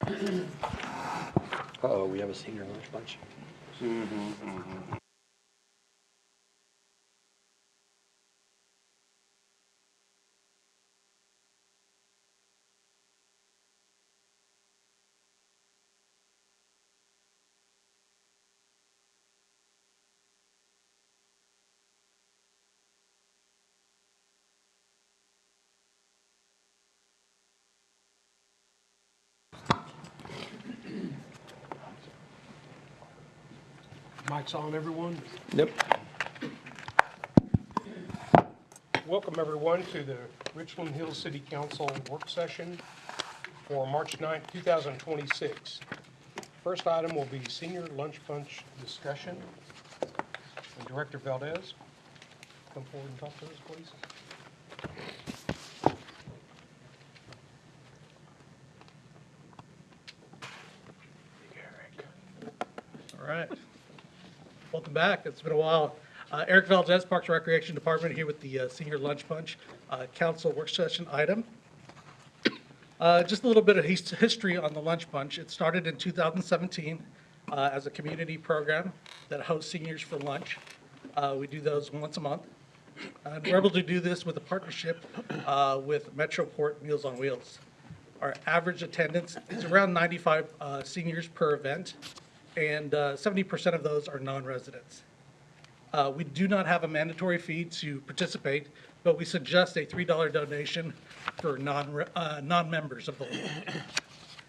Uh-oh, we have a senior lunch bunch. Mic's on, everyone. Yep. Welcome, everyone, to the Richland Hills City Council work session for March 9th, 2026. First item will be senior lunch bunch discussion. And Director Valdez, come forward and talk to us, please. All right. Welcome back. It's been a while. Eric Valdez, Parks and Recreation Department, here with the Senior Lunch Bunch Council work session item. Just a little bit of history on the Lunch Bunch. It started in 2017 as a community program that hosts seniors for lunch. We do those once a month. We're able to do this with a partnership with Metroport Meals on Wheels. Our average attendance is around 95 seniors per event, and 70% of those are non-residents. We do not have a mandatory fee to participate, but we suggest a $3 donation for non-members of the league.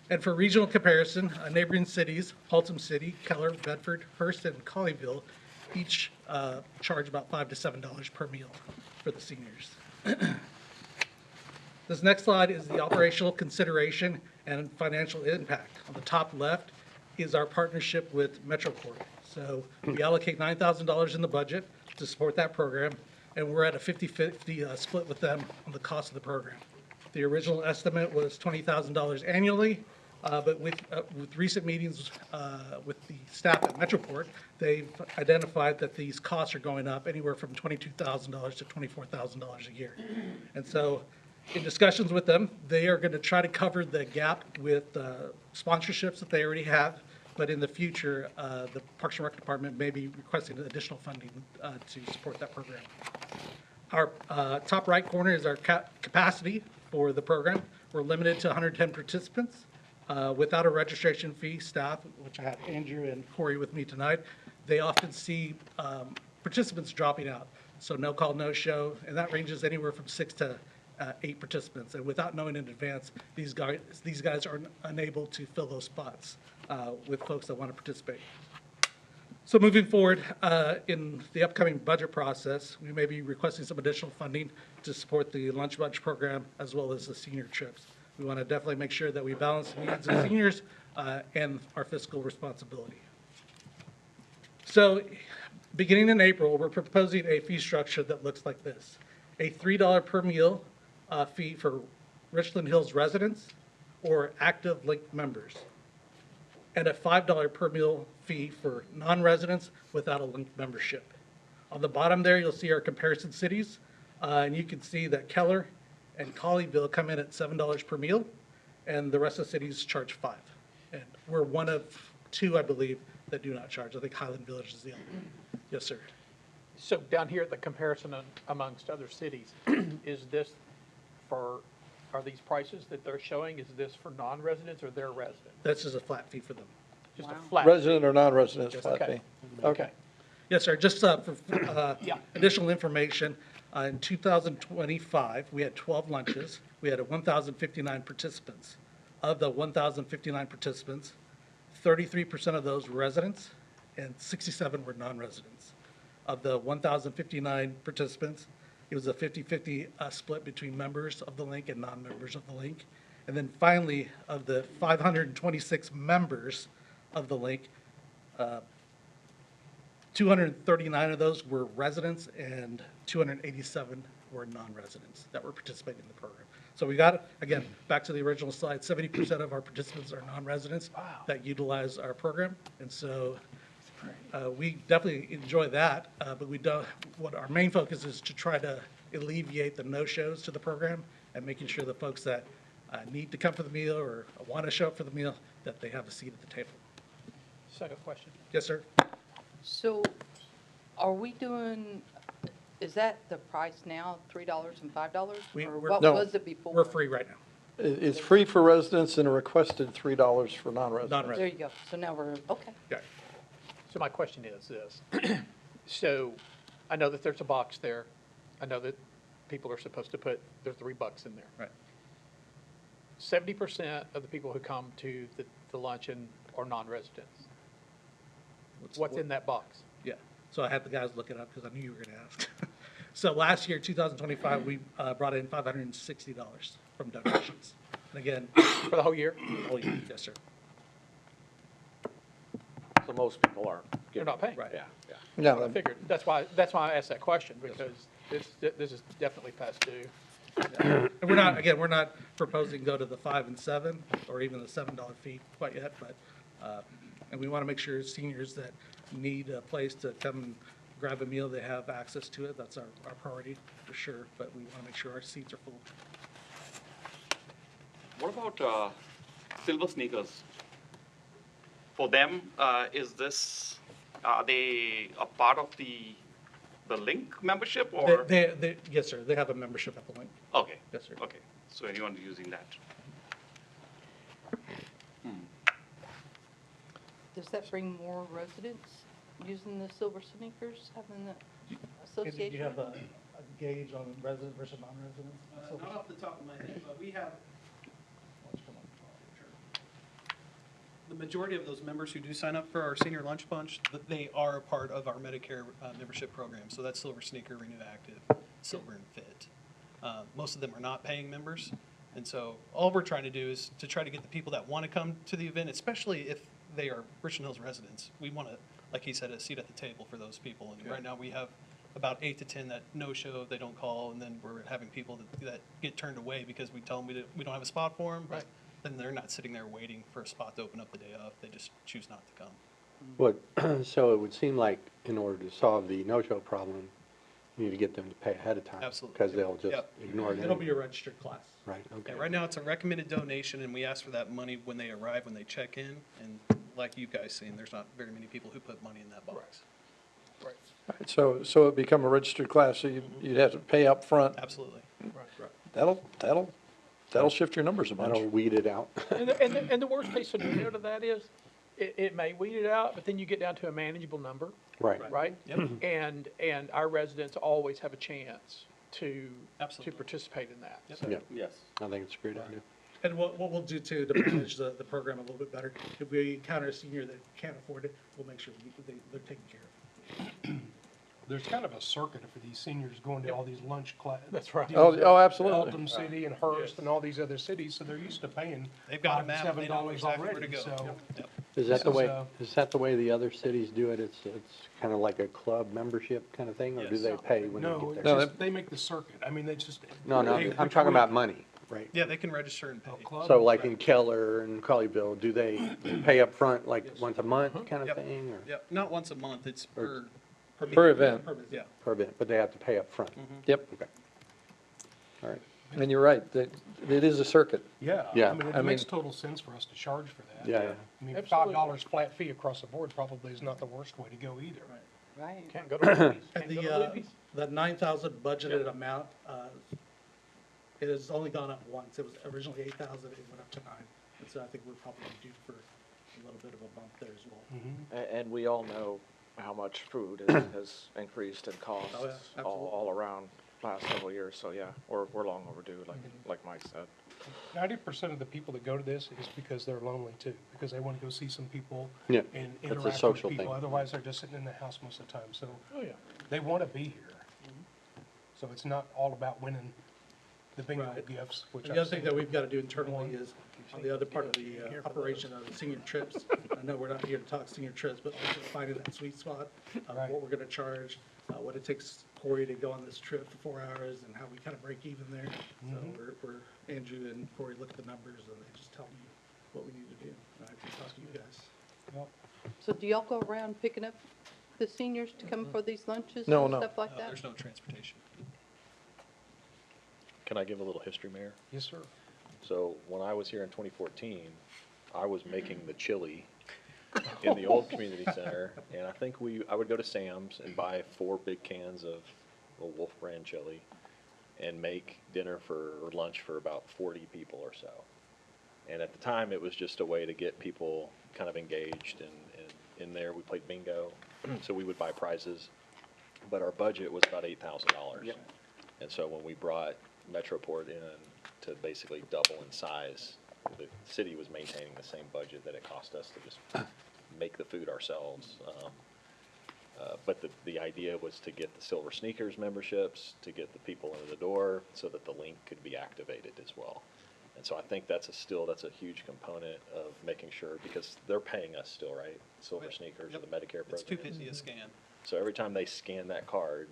And for regional comparison, neighboring cities, Haltom City, Keller, Bedford, Hearst, and Colleyville each charge about $5 to $7 per meal for the seniors. This next slide is the operational consideration and financial impact. On the top left is our partnership with Metroport. So we allocate $9,000 in the budget to support that program, and we're at a 50-50 split with them on the cost of the program. The original estimate was $20,000 annually, but with recent meetings with the staff at Metroport, they've identified that these costs are going up anywhere from $22,000 to $24,000 a year. And so in discussions with them, they are going to try to cover the gap with sponsorships that they already have, but in the future, the Parks and Rec Department may be requesting additional funding to support that program. Our top right corner is our capacity for the program. We're limited to 110 participants. Without a registration fee, staff, which I have Andrew and Corey with me tonight, they often see participants dropping out. So no call, no show, and that ranges anywhere from 6 to 8 participants. And without knowing in advance, these guys are unable to fill those spots with folks that want to participate. So moving forward in the upcoming budget process, we may be requesting some additional funding to support the lunch bunch program as well as the senior trips. We want to definitely make sure that we balance the needs of seniors and our fiscal responsibility. So beginning in April, we're proposing a fee structure that looks like this. A $3 per meal fee for Richland Hills residents or active Link members, and a $5 per meal fee for non-residents without a Link membership. On the bottom there, you'll see our comparison cities, and you can see that Keller and Colleyville come in at $7 per meal, and the rest of the cities charge $5. And we're one of 2, I believe, that do not charge. I think Highland Village is the other one. Yes, sir. So down here, the comparison amongst other cities, is this for, are these prices that they're showing, is this for non-residents or their residents? This is a flat fee for them. Just a flat? Resident or non-resident flat Okay. fee? Okay. Yes, sir. Just for Yeah. additional information, in 2025, we had 12 lunches. We had 1,059 participants. Of the 1,059 participants, 33% of those were residents and 67 were non-residents. Of the 1,059 participants, it was a 50-50 split between members of the Link and non-members of the Link. And then finally, of the 526 members of the Link, 239 of those were residents and 287 were non-residents that were participating in the program. So we got, again, back to the original slide, 70% of our participants are non-residents that utilize our program. And so we definitely enjoy that, but we don't, what our main focus is to try to alleviate the no-shows to the program and making sure the folks that need to come for the meal or want to show up for the meal, that they have a seat at the table. Second question. Yes, sir? So are we doing, is that the price now, $3 and $5? We- Or we're- what No. was it before? We're free right now, It's free for residents and a requested $3 for non-residents. non-resident. There you go. So now we're, okay. Yeah. So my question is this. So I know that there's a box there. I know that people are supposed to put their $3 in there. Right. 70% of the people who come to the luncheon are non-residents. What's in that box? Yeah, so I had the guys look it up because I knew you were going to ask. So last year, 2025, we brought in $560 from donations. And again, For the whole year? oh, yeah, yes, sir. So most people aren't. They're not paying? Right. Yeah, yeah. Yeah, I figured. That's why I asked that question, because this is definitely past due. And we're not proposing go to the 5 and 7 or even the $7 fee quite yet, but, and we want to make sure seniors that need a place to come and grab a meal, they have access to it. That's our priority for sure, but we want to make sure our seats are full. What about Silver Sneakers? For them, is this, are they a part of the Link membership or? Yes, sir, they have a membership at the link. Okay. Yes, sir. Okay, so anyone using that? Does that bring more residents using the Silver Sneakers, having the association? Do you have a gauge on resident versus non-residents? Not off the top of my head, but we have, the majority of those members who do sign up for our senior lunch bunch, they are a part of our Medicare membership program. So that's Silver Sneaker, Renew Active, Silver and Fit. Most of them are not paying members. And so all we're trying to do is to try to get the people that want to come to the event, especially if they are Richland Hills residents. We want to, like he said, a seat at the table for those people. And right now we have about 8 to 10 that no-show, they don't call, and then we're having people that get turned away because we tell them we don't have a spot for them. Right. Then they're not sitting there waiting for a spot to open up the day of. They just choose not to come. What, so it would seem like in order to solve the no-show problem, you need to get them to pay ahead of time. Absolutely. Because they'll just Yep. ignore it. It'll be a registered class. Right, okay. Yeah, right now, it's a recommended donation, and we ask for that money when they arrive, when they check in. And like you guys seen, there's not very many people who put money in that box. Right. Right, so it'd become a registered class, so you'd have to pay up front. Absolutely. That'll shift your numbers a That'll bunch. weed it out. And the worst case scenario to that is, it may weed it out, but then you get down to a manageable number, Right. right? Yep. And our residents always have a chance to Absolutely. participate in that. Yep. So- Yeah, Yes. I think it's a great idea. And what we'll do too, to manage the program a little bit better, if we encounter a senior that can't afford it, we'll make sure they're taken care of. There's kind of a circuit for these seniors going to all these lunch classes. That's right. Oh, absolutely. Elton City and Hearst and all these other cities, so they're used to paying They've got a $5 map, to they know $7 exactly where to already, go. so. Yep. Is that the way, So- is that the way the other cities do it? It's kind of like a club membership kind of thing, or do Yes. they pay when they No, get it's there? No, just, they make the circuit. I mean, they just. No, no, they- I'm talking about money, right? Yeah, they can register and pay. Club. So like in Keller and Colleyville, do they pay up front like once a month kind of Yep. thing, or Yep, not once a month, it's per. Per event. Yeah. per bit, but they have to pay up front? Yep, Okay. All right. and you're right, that it is a circuit. Yeah. Yeah. I mean, I it makes mean- total sense for us to charge for that. Yeah, yeah. I mean, Absolutely. $5 flat fee across the board probably is not the worst way to go either. Right. Can't go to movies, And can't go to the movies. 9,000 budgeted amount, it has only gone up once. It was originally 8,000, it went up to 9. And so I think we're probably due for a little bit of a bump there as well. And we all know how much food has increased in costs Oh, yeah, absolutely. all around last several years. So yeah, we're long overdue, like Mike said. 90% of the people that go to this is because they're lonely too, because they want to go see some people Yeah, and that's a interact with social people. thing. Otherwise, they're just sitting in the house most of the time. So Oh, yeah. they want to be here. So it's not all about winning the bingo Right. gifts, which And the I've other thing seen. that we've got to do internally is, on the other part of the operation of the senior trips, I know we're not here to talk senior trips, but also finding that sweet spot of Right. what we're going to charge, what it takes Corey to go on this trip for 4 hours, and how we kind of break even there. So we're, Andrew and Corey look at the numbers, and they just tell me what we need to do. And I can talk to you guys. Well, So do y'all go around picking up the seniors to come for these lunches No, and no. stuff like that? There's no transportation. Can I give a little history, Mayor? yes, sir. So when I was here in 2014, I was making the chili in the old community center, and I think I would go to Sam's and buy 4 big cans of Wolf brand chili and make dinner or lunch for about 40 people or so. And at the time, it was just a way to get people kind of engaged, and in there, we played bingo, so we would buy prizes, but our budget was about $8,000. Yep. And so when we brought Metroport in to basically double in size, the city was maintaining the same budget that it cost us to just make the food ourselves. But the idea was to get the Silver Sneakers memberships, to get the people into the door so that the link could be activated as well. And so I think that's a huge component of making sure, because they're paying us still, right? Silver Sneakers, Yep. the Medicare program. It's $250 a scan. So every time they scan that card,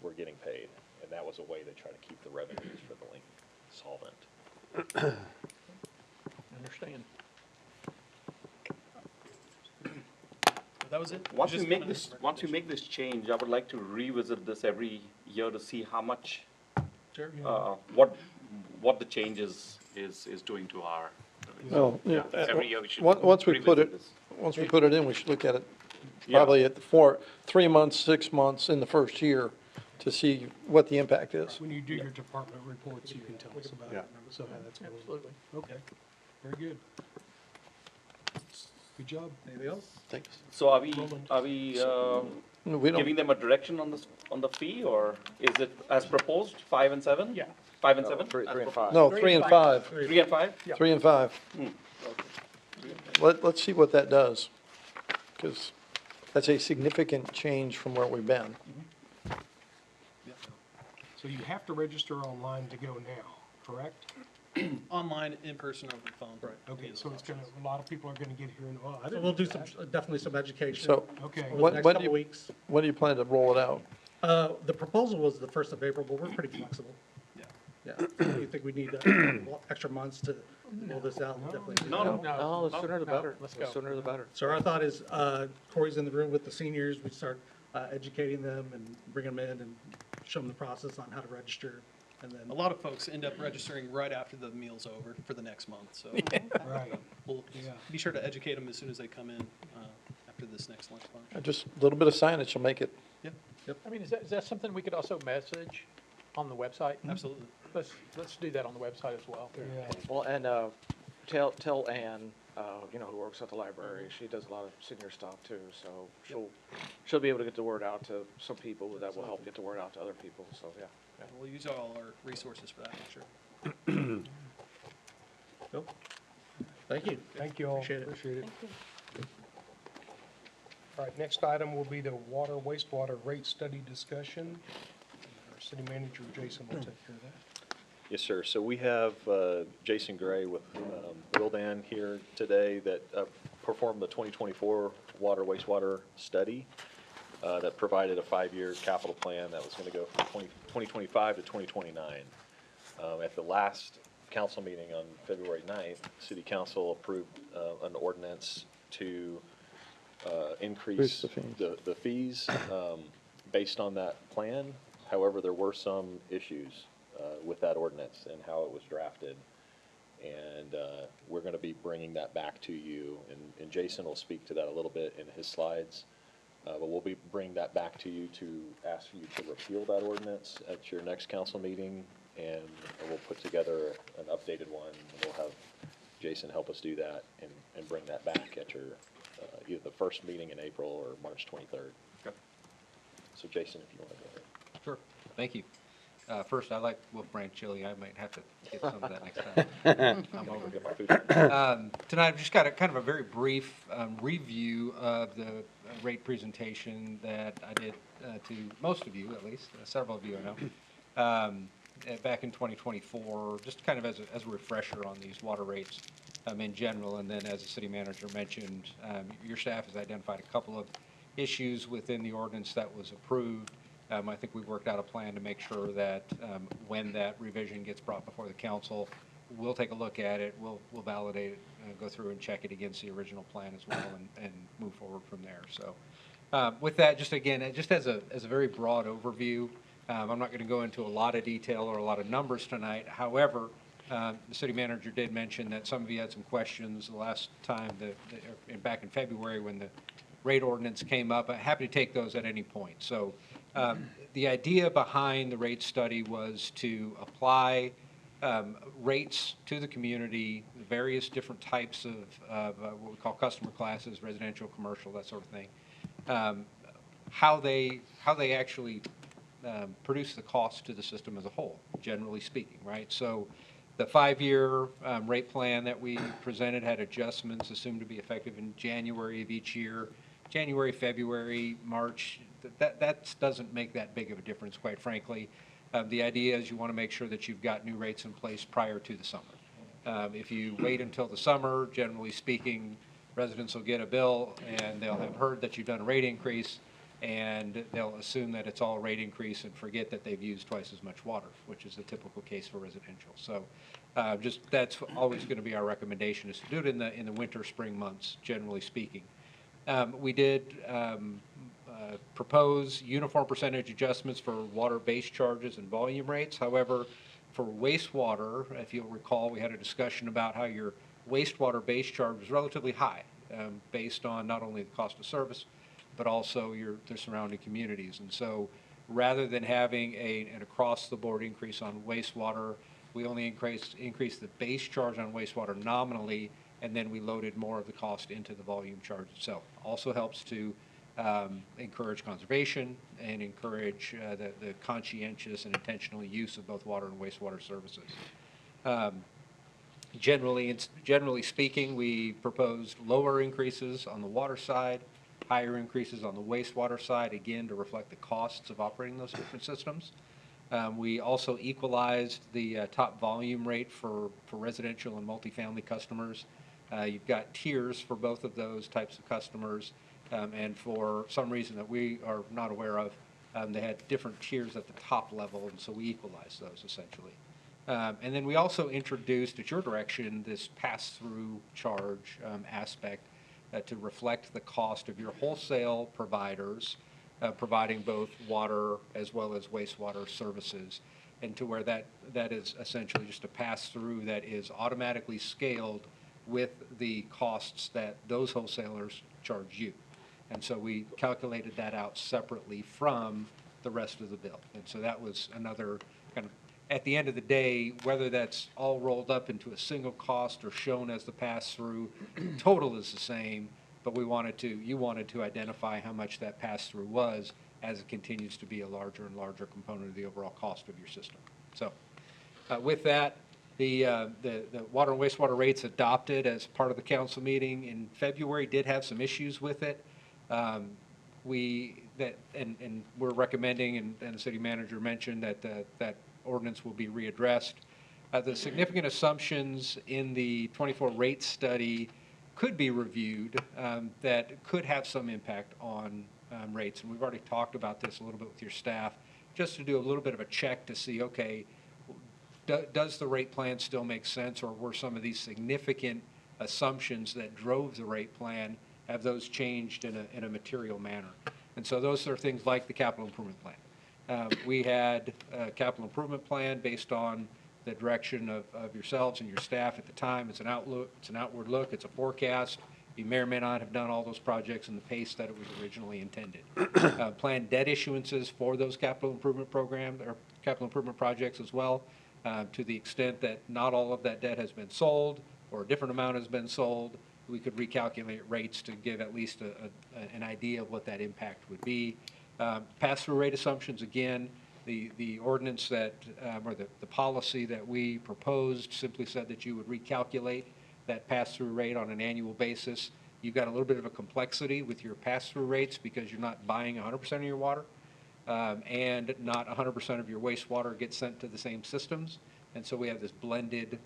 we're getting paid. And that was a way to try to keep the revenues for the link solvent. Understand. That was it? Once Just we make kinda this, once we make this change, I would like to revisit this every year to see how much, Sure. what the change is doing to our. Well, yeah, Every year we should. once we put revisit it, this. once we put it in, we should look at it Yeah. probably at 3 months, 6 months in the first year to see what the impact is. When you do your department reports, you can tell us about it, so how that's going. Absolutely. Okay, very good. Good job. Anything else? Thanks. So are we We giving don't, them a direction on the fee, or is it as proposed, 5 and 7? Yeah. 5 and 7? 3 and 5. no, 3 and 5, 3 and 5? 3 and 5. Let's see what that does, because that's a significant change from where we've been. So you have to register online to go now, correct? Online, in person, over the phone. Right. Okay, so it's gonna, a lot of people are gonna get here and, oh, I So didn't. we'll do know some, that. definitely some education. So Okay. Over the What- next what do couple you- weeks. when do you plan to roll it out? The proposal was the 1st of April, but we're pretty flexible. Yeah. Yeah, you think we need extra months to roll this out? Definitely. No, no. No, the sooner the better. Let's The go. sooner the better. So our thought is, Corey's in the room with the seniors, we start educating them and bring them in and show them the process on how to register, and A then, lot of folks end up registering right after the meal's over for the next month, so Right. we'll Yeah. be sure to educate them as soon as they come in after this next lunch bunch. Just a little bit of signage will make it, I mean, is that something we could also message on the website? Absolutely. Let's do that on the website as well. Yeah. Well, and tell Ann, who works at the library, she does a lot of senior stuff too, so she'll be able to get the word out to some people that will help get the word out to other people, so, yeah. We'll use all our resources for that, I'm sure. thank you. Thank you all. Appreciate it. Appreciate it. All right, next item will be the water wastewater rate study discussion. Our city manager, Jason, will take care of that. Yes, sir. So we have Jason Gray with Wildan here today that performed the 2024 water wastewater study that provided a 5-year capital plan that was going to go from 2025 to 2029. At the last council meeting on February 9th, City Council approved an ordinance to increase the fees based on that plan. However, there were some issues with that ordinance and how it was drafted. And we're going to be bringing that back to you, and Jason will speak to that a little bit in his slides. But we'll be bringing that back to you to ask you to repeal that ordinance at your next council meeting, and we'll put together an updated one, and we'll have Jason help us do that and bring that back at your, either the first meeting in April or March 23rd. Okay. So Jason, if you want to go ahead. Sure, thank you. First, I like Wolf Brand chili, I might have to get some of that next time. I'm over Get my food. Tonight, I've just got a kind of a very brief review of the rate presentation that I did to most of you, at least, several of you I know, back in 2024, just kind of as a refresher on these water rates in general. And then, as the city manager mentioned, your staff has identified a couple of issues within the ordinance that was approved. I think we've worked out a plan to make sure that when that revision gets brought before the council, we'll take a look at it, we'll validate it, go through and check it against the original plan as well, and move forward from there. So with that, just again, just as a very broad overview, I'm not going to go into a lot of detail or a lot of numbers tonight. However, The city manager did mention that some of you had some questions the last time, back in February when the rate ordinance came up. I'm happy to take those at any point. So the idea behind the rate study was to apply rates to the community, various different types of what we call customer classes, residential, commercial, that sort of thing. How they actually produce the cost to the system as a whole, generally speaking, right? So the 5-year rate plan that we presented had adjustments assumed to be effective in January of each year. January, February, March, that doesn't make that big of a difference, quite frankly. The idea is you want to make sure that you've got new rates in place prior to the summer. If you wait until the summer, generally speaking, residents will get a bill and they'll have heard that you've done a rate increase, and they'll assume that it's all rate increase and forget that they've used twice as much water, which is the typical case for residential. So that's always going to be our recommendation, is to do it in the winter, spring months, generally speaking. We did propose uniform percentage adjustments for water base charges and volume rates. However, for wastewater, if you'll recall, we had a discussion about how your wastewater base charge was relatively high, based on not only the cost of service, but also the surrounding communities. And so rather than having an across-the-board increase on wastewater, we only increased the base charge on wastewater nominally, and then we loaded more of the cost into the volume charge itself. Also helps to encourage conservation and encourage the conscientious and intentional use of both water and wastewater services. Generally speaking, we proposed lower increases on the water side, higher increases on the wastewater side, again, to reflect the costs of operating those different systems. We also equalized the top volume rate for residential and multifamily customers. You've got tiers for both of those types of customers, and for some reason that we are not aware of, they had different tiers at the top level, and so we equalized those essentially. And then we also introduced, at your direction, this pass-through charge aspect to reflect the cost of your wholesale providers providing both water as well as wastewater services, and to where that is essentially just a pass-through that is automatically scaled with the costs that those wholesalers charge you. And so we calculated that out separately from the rest of the bill. And so that was another kind of, at the end of the day, whether that's all rolled up into a single cost or shown as the pass-through, total is the same, but you wanted to identify how much that pass-through was as it continues to be a larger and larger component of the overall cost of your system. So with that, the water and wastewater rates adopted as part of the council meeting in February did have some issues with it. We're recommending, and the city manager mentioned that ordinance will be readdressed. The significant assumptions in the 24 rate study could be reviewed that could have some impact on rates. And we've already talked about this a little bit with your staff, just to do a little bit of a check to see, okay, does the rate plan still make sense, or were some of these significant assumptions that drove the rate plan, have those changed in a material manner? And so those are things like the capital improvement plan. We had a capital improvement plan based on the direction of yourselves and your staff at the time. It's an outlook, it's an outward look, it's a forecast. You may or may not have done all those projects in the pace that it was originally intended. Planned debt issuances for those capital improvement programs or capital improvement projects as well, to the extent that not all of that debt has been sold or a different amount has been sold. We could recalculate rates to give at least an idea of what that impact would be. Pass-through rate assumptions, again, the ordinance that, or the policy that we proposed simply said that you would recalculate that pass-through rate on an annual basis. You've got a little bit of a complexity with your pass-through rates because you're not buying 100% of your water, and not 100% of your wastewater gets sent to the same systems. And so we have this blended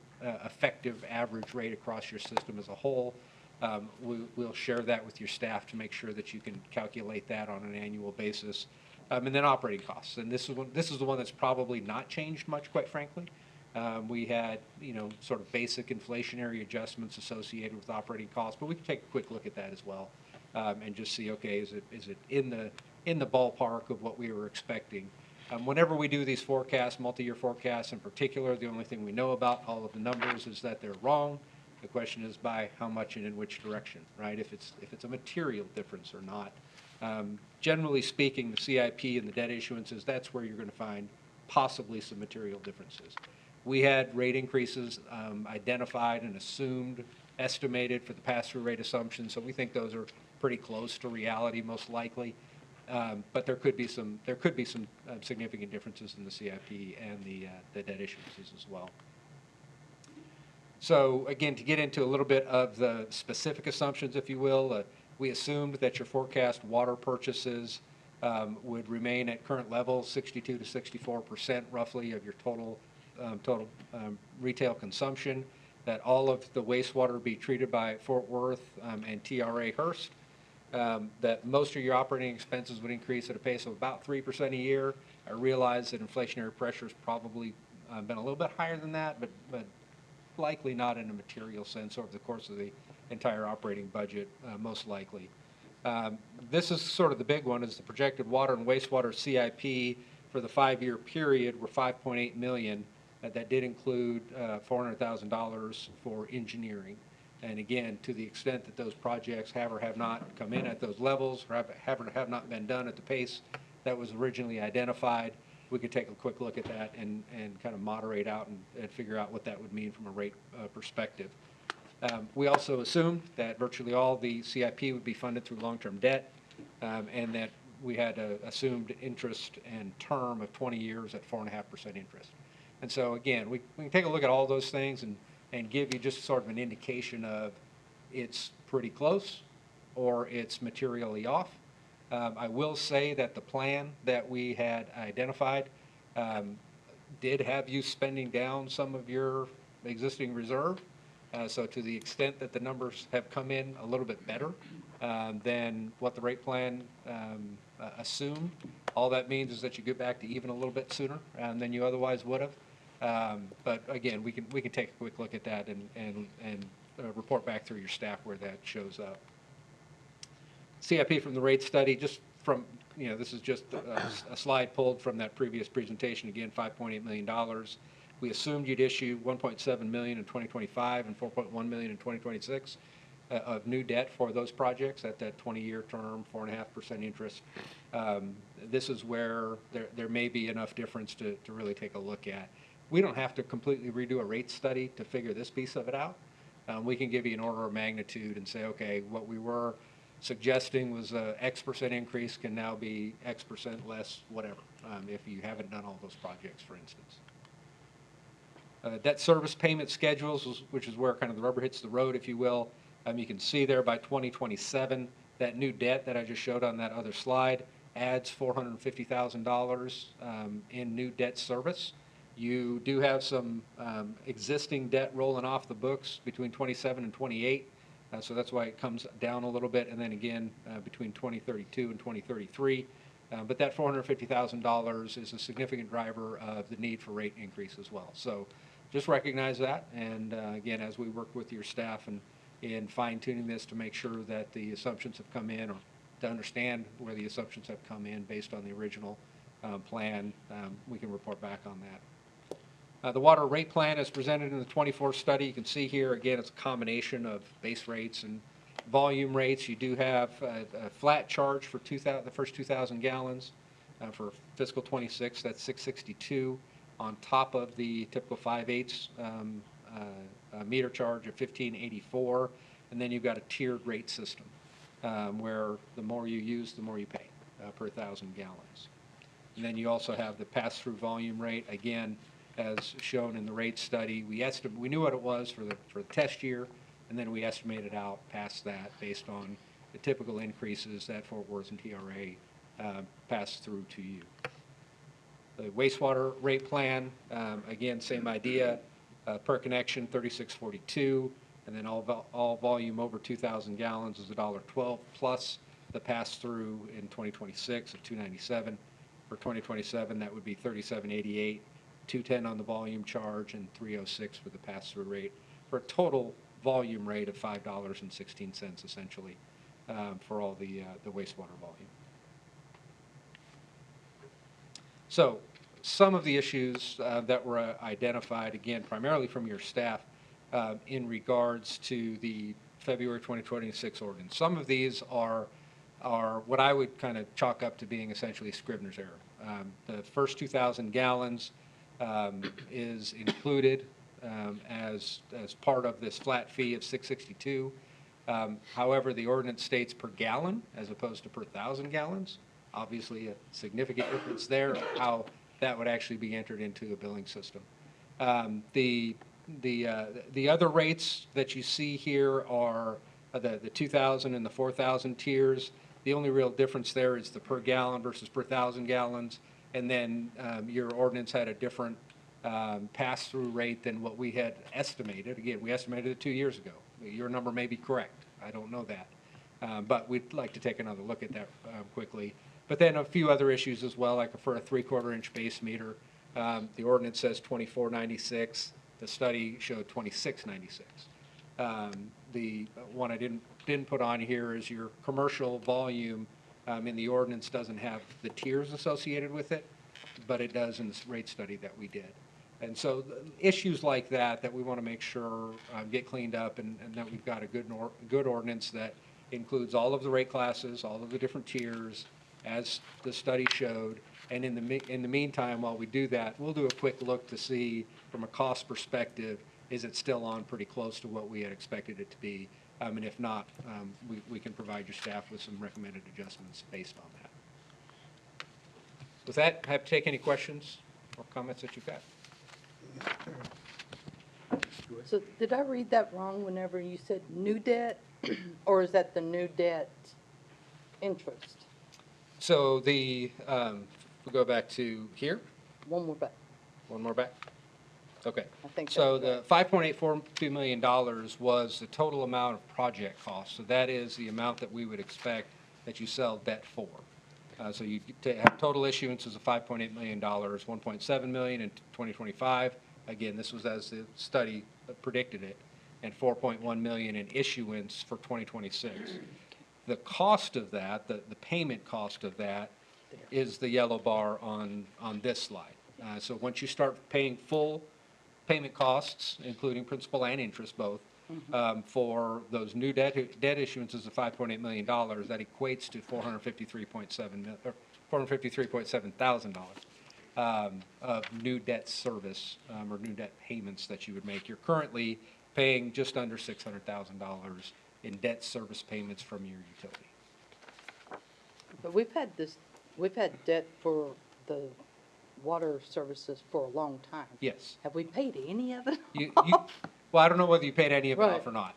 effective average rate across your system as a whole. We'll share that with your staff to make sure that you can calculate that on an annual basis. And then operating costs. And this is the one that's probably not changed much, quite frankly. We had, sort of basic inflationary adjustments associated with operating costs, but we can take a quick look at that as well, and just see, okay, is it in the ballpark of what we were expecting? Whenever we do these forecasts, multi-year forecasts in particular, the only thing we know about all of the numbers is that they're wrong. The question is by how much and in which direction, right? If it's a material difference or not. Generally speaking, the CIP and the debt issuances, that's where you're going to find possibly some material differences. We had rate increases identified and assumed, estimated for the pass-through rate assumptions, so we think those are pretty close to reality, most likely. But there could be some significant differences in the CIP and the debt issuances as well. So again, to get into a little bit of the specific assumptions, if you will, we assumed that your forecast water purchases would remain at current levels, 62 to 64% roughly of your total retail consumption, that all of the wastewater would be treated by Fort Worth and TRA Hearst, that most of your operating expenses would increase at a pace of about 3% a year. I realize that inflationary pressure has probably been a little bit higher than that, but likely not in a material sense over the course of the entire operating budget, most likely. This is sort of the big one, is the projected water and wastewater CIP for the 5-year period were $5.8 million. That did include $400,000 for engineering. And again, to the extent that those projects have or have not come in at those levels, or have or have not been done at the pace that was originally identified, we could take a quick look at that and kind of moderate out and figure out what that would mean from a rate perspective. We also assumed that virtually all the CIP would be funded through long-term debt, and that we had assumed interest and term of 20 years at 4.5% interest. And so again, we can take a look at all those things and give you just sort of an indication of it's pretty close or it's materially off. I will say that the plan that we had identified did have you spending down some of your existing reserve. So to the extent that the numbers have come in a little bit better than what the rate plan assumed, all that means is that you get back to even a little bit sooner than you otherwise would have. But again, we can take a quick look at that and report back through your staff where that shows up. CIP from the rate study, just from, this is just a slide pulled from that previous presentation. Again, $5.8 million. We assumed you'd issue $1.7 million in 2025 and $4.1 million in 2026 of new debt for those projects at that 20-year term, 4.5% interest. This is where there may be enough difference to really take a look at. We don't have to completely redo a rate study to figure this piece of it out. We can give you an order of magnitude and say, okay, what we were suggesting was a X% increase can now be X% less, whatever, if you haven't done all those projects, for instance. Debt service payment schedules, which is where kind of the rubber hits the road, if you will. You can see there by 2027, that new debt that I just showed on that other slide adds $450,000 in new debt service. You do have some existing debt rolling off the books between 27 and 28. So that's why it comes down a little bit, and then again between 2032 and 2033. But that $450,000 is a significant driver of the need for rate increase as well. So just recognize that, and again, as we work with your staff and in fine-tuning this to make sure that the assumptions have come in, or to understand where the assumptions have come in based on the original plan, we can report back on that. The water rate plan is presented in the 24 study. You can see here, again, it's a combination of base rates and volume rates. You do have a flat charge for the first 2,000 gallons. For fiscal 26, that's $662 on top of the typical 5/8 meter charge of $1584. And then you've got a tiered rate system where the more you use, the more you pay per 1,000 gallons. And then you also have the pass-through volume rate. Again, as shown in the rate study, we knew what it was for the test year, and then we estimated out past that based on the typical increases that Fort Worth and TRA pass through to you. The wastewater rate plan, again, same idea, per connection $36.42, and then all volume over 2,000 gallons is $1.12 plus the pass-through in 2026 of $2.97. For 2027, that would be $37.88. $2.10 on the volume charge and $3.06 for the pass-through rate, for a total volume rate of $5.16 essentially for all the wastewater volume. So some of the issues that were identified, again, primarily from your staff, in regards to the February 2026 ordinance. Some of these are what I would kind of chalk up to being essentially Scrivener's error. The first 2,000 gallons is included as part of this flat fee of $662. However, the ordinance states per gallon as opposed to per 1,000 gallons. Obviously, a significant difference there, how that would actually be entered into a billing system. The other rates that you see here are the 2,000 and the 4,000 tiers. The only real difference there is the per gallon versus per 1,000 gallons. And then your ordinance had a different pass-through rate than what we had estimated. Again, we estimated it 2 years ago. Your number may be correct. I don't know that. But we'd like to take another look at that quickly. But then a few other issues as well, like for a 3/4 inch base meter. The ordinance says 2496. The study showed 2696. The one I didn't put on here is your commercial volume in the ordinance doesn't have the tiers associated with it, but it does in this rate study that we did. And so issues like that we want to make sure get cleaned up and that we've got a good ordinance that includes all of the rate classes, all of the different tiers, as the study showed. And in the meantime, while we do that, we'll do a quick look to see from a cost perspective, is it still on pretty close to what we had expected it to be? And if not, we can provide your staff with some recommended adjustments based on that. With that, have to take any questions or comments that you've got. So did I read that wrong whenever you said new debt? Or is that the new debt interest? So we'll go back to here. One more back. One more back? Okay. I think So that's the $5.842 million was the total amount of project costs. So that is the amount that we would expect that you sell debt for. So you have total issuances of $5.8 million, $1.7 million in 2025. Again, this was as the study predicted it, and $4.1 million in issuance for 2026. The cost of that, the payment cost of that, is the yellow bar on this slide. So once you start paying full payment costs, including principal and interest both, for those new debt issuances of $5.8 million, that equates to $453.7 thousand of new debt service or new debt payments that you would make. You're currently paying just under $600,000 in debt service payments from your utility. But we've had debt for the water services for a long time. Yes. Have we paid any of it? Well, I don't know whether you paid any of it Right. off or not.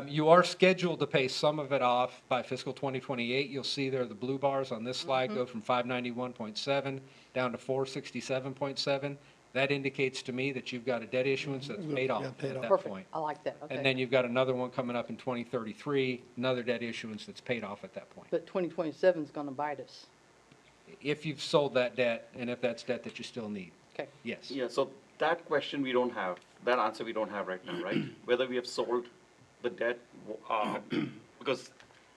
You are scheduled to pay some of it off by fiscal 2028. You'll see there the blue bars on this slide go from 591.7 down to 467.7. That indicates to me that you've got a debt issuance that's paid off paid at off. that Perfect. point. I like that, okay. And then you've got another one coming up in 2033, another debt issuance that's paid off at that point. But 2027 is gonna bite us. If you've sold that debt and if that's debt that you still need, Okay. yes. Yeah, so that question we don't have, that answer we don't have right now, right? Whether we have sold the debt, because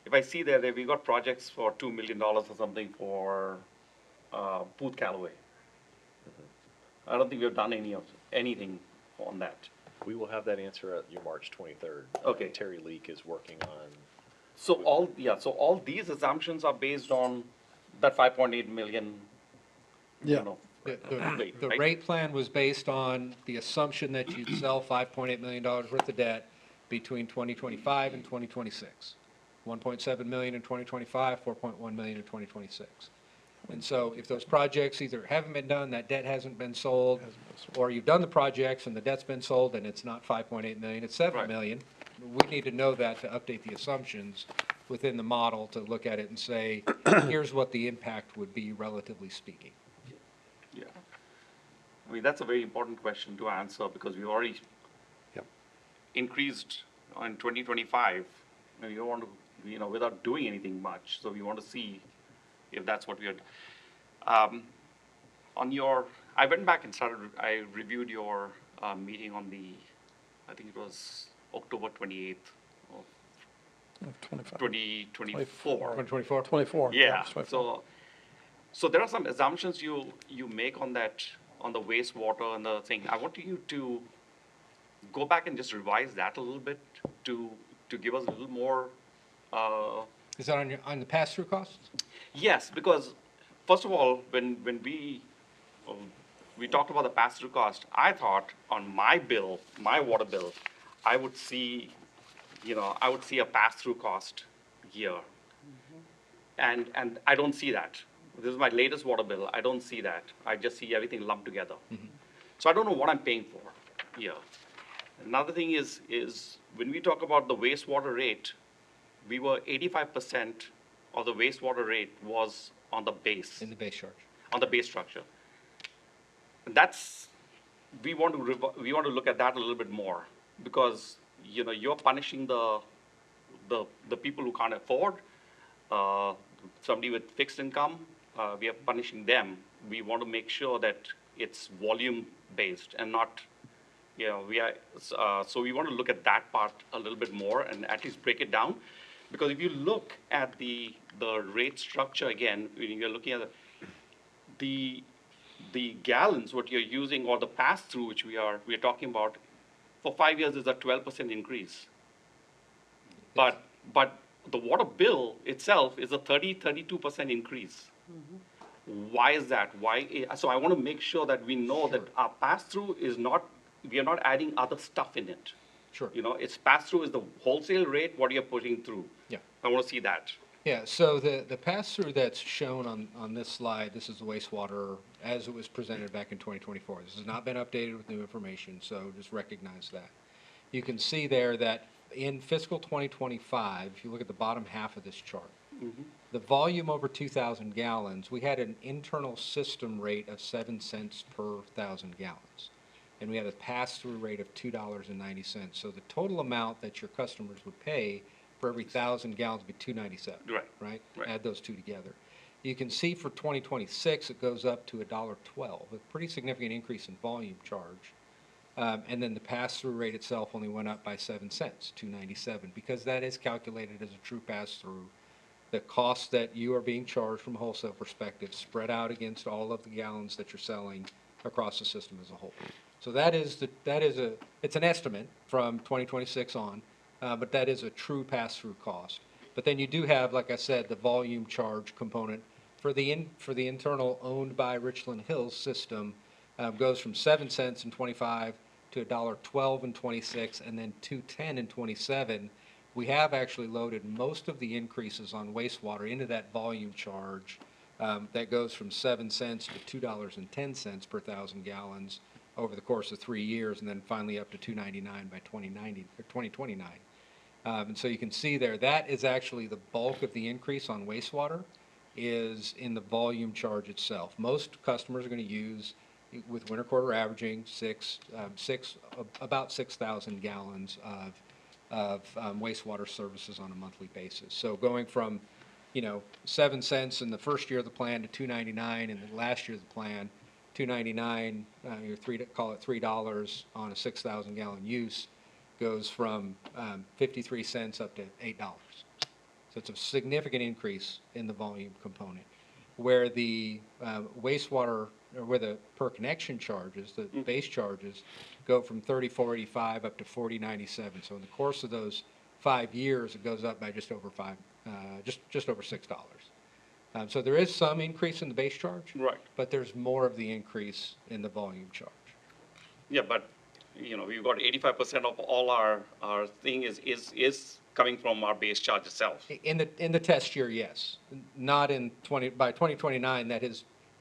if I see there, we got projects for $2 million or something for Booth Callaway. I don't think we've done anything on that. We will have that answer at your March 23rd. Okay. Terry Leak is working on, So all these assumptions are based on that 5.8 million, Yeah. you know, rate, The right? rate plan was based on the assumption that you'd sell $5.8 million worth of debt between 2025 and 2026. 1.7 million in 2025, 4.1 million in 2026. And so if those projects either haven't been done, that debt hasn't been sold, or you've done the projects and the debt's been sold and it's not 5.8 million, it's 7 Right. million, we need to know that to update the assumptions within the model to look at it and say, here's what the impact would be relatively speaking. Yeah. I mean, that's a very important question to answer because we already Yep. increased in 2025. We don't want to, without doing anything much. So we want to see if that's what we are. I went back and I reviewed your meeting on I think it was October 28th of 25. 2024. 2024? 24. Yeah, 24. so So there are some assumptions you make on that, on the wastewater and the thing. I want you to go back and just revise that a little bit to give us a little more, Is that on the pass-through costs? yes, because first of all, when we talked about the pass-through cost, I thought on my bill, my water bill, I would see a pass-through cost here. And I don't see that. This is my latest water bill. I don't see that. I just see everything lumped together. So I don't know what I'm paying for here. Another thing is when we talk about the wastewater rate, we were 85% of the wastewater rate was on the base, In the base charge. on the base structure. That's, we want to look at that a little bit more, because, you know, you're punishing the people who can't afford, somebody with fixed income, we are punishing them. We want to make sure that it's volume-based and not, you know, so we want to look at that part a little bit more and at least break it down. Because if you look at the rate structure again, when you're looking at the gallons, what you're using, or the pass-through, which we're talking about, for 5 years is a 12% increase. But the water bill itself is a 32% increase. Why is that? So I want to make sure that we know that our pass-through is not, we are not adding other stuff in it. Sure. You know, it's pass-through is the wholesale rate, what you're putting through. Yeah. I want to see that. Yeah, so the pass-through that's shown on this slide, this is the wastewater as it was presented back in 2024. This has not been updated with new information, so just recognize that. You can see there that in fiscal 2025, if you look at the bottom half of this chart, the volume over 2,000 gallons, we had an internal system rate of 7 cents per 1,000 gallons. And we had a pass-through rate of $2.90. So the total amount that your customers would pay for every 1,000 gallons would be $2.97. Right. Add those two together. You can see for 2026, it goes up to $1.12, a pretty significant increase in volume charge. And then the pass-through rate itself only went up by 7 cents, $2.97, because that is calculated as a true pass-through. The cost that you are being charged from a wholesale perspective spread out against all of the gallons that you're selling across the system as a whole. So it's an estimate from 2026 on, but that is a true pass-through cost. But then you do have, like I said, the volume charge component for the internal owned by Richland Hills system, goes from 7 cents in 25 to $1.12 in 26, and then $2.10 in 27. We have actually loaded most of the increases on wastewater into that volume charge. That goes from 7 cents to $2.10 per 1,000 gallons over the course of 3 years, and then finally up to $2.99 by 2029. And so you can see there, that is actually the bulk of the increase on wastewater is in the volume charge itself. Most customers are going to use, with winter quarter averaging, about 6,000 gallons of wastewater services on a monthly basis. So going from, 7 cents in the first year of the plan to $2.99 in the last year of the plan, $2.99, call it $3 on a 6,000 gallon use, goes from 53 cents up to $8. So it's a significant increase in the volume component. Where the wastewater, or where the per connection charges, the base charges, go from $34.85 up to $40.97. So in the course of those 5 years, it goes up by just over $6. So there is some increase in the base charge. Right. But there's more of the increase in the volume charge. Yeah, but, we've got 85% of all our thing is coming from our base charge itself. In the test year, yes. Not by 2029,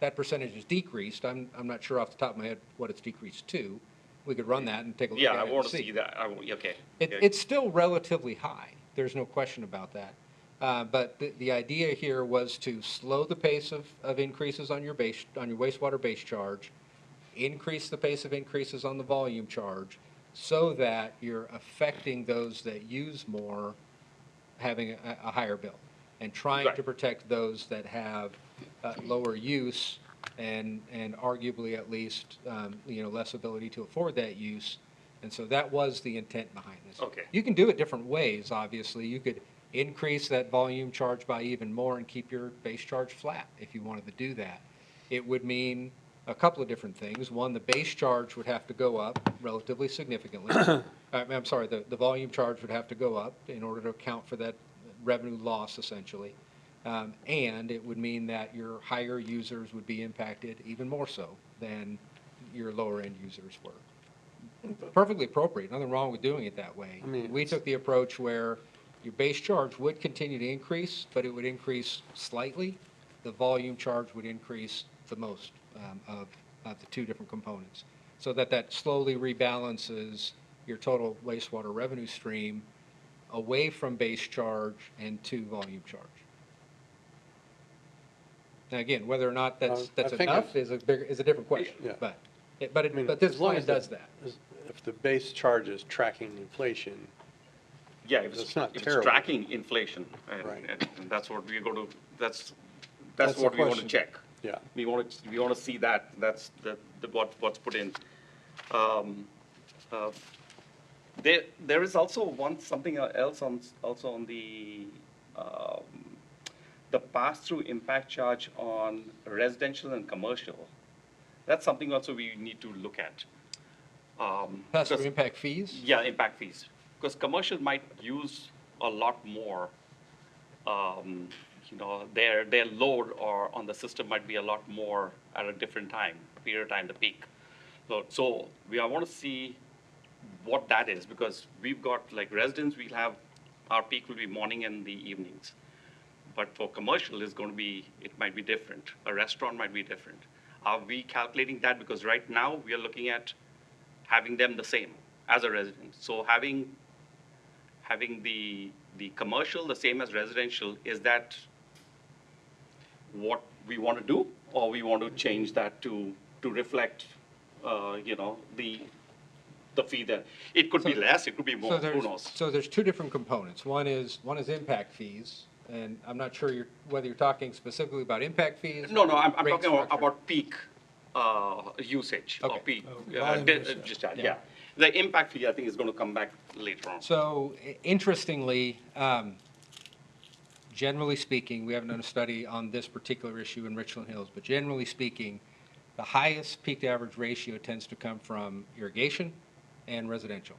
that percentage is decreased. I'm not sure off the top of my head what it's decreased to. We could run that and take a look at it. Yeah, I and want to see that. Okay. It's still relatively high. There's no question about that. But the idea here was to slow the pace of increases on your wastewater base charge, increase the pace of increases on the volume charge, so that you're affecting those that use more having a higher bill, and trying to protect those that have lower use and arguably at least less ability to afford that use. And so that was the intent behind this. Okay. You can do it different ways, obviously. You increase that volume charge by even more and keep your base charge flat if you wanted to do that. It would mean a couple of different things. One, the base charge would have to go up relatively significantly. I'm sorry, the volume charge would have to go up in order to account for that revenue loss, essentially. And it would mean that your higher users would be impacted even more so than your lower-end users were. Perfectly appropriate, nothing wrong with doing it that way. I mean, We took the approach where your base charge would continue to increase, but it would increase slightly. The volume charge would increase the most of the two different components, so that slowly rebalances your total wastewater revenue stream away from base charge and to volume charge. Now, again, whether or not that's I think enough is a different question, Yeah. but I mean, but this as long plan as does that. If the base charge is tracking inflation, Yeah, if It's not if it's terrible. tracking inflation, Right. and that's what we're going to, that's That's the what we want to question. check. yeah. We want to see that, that's what's put in. There is also something else also on the pass-through impact charge on residential and commercial. That's something also we need to look at. Pass-through because- impact fees? Yeah, impact fees, because commercial might use a lot more. Their load or on the system might be a lot more at a different time, period of time, the peak. So I want to see what that is, because we've got, like residents, our peak will be morning and the evenings. But for commercial, it might be different. A restaurant might be different. Are we calculating that? Because right now, we are looking at having them the same as a resident. So having the commercial the same as residential, is that what we want to do? Or we want to change that to reflect, the fee there? It could be less, it could be more, who knows? So there's two different components. One is impact fees, and I'm not sure whether you're talking specifically about impact fees. No, I'm rate talking structure. about peak usage or Okay. peak Volume usage. discharge, Yeah. yeah. The impact fee, I think, is going to come back later on. So interestingly, generally speaking, we haven't done a study on this particular issue in Richland Hills, but generally speaking, the highest peak to average ratio tends to come from irrigation and residential.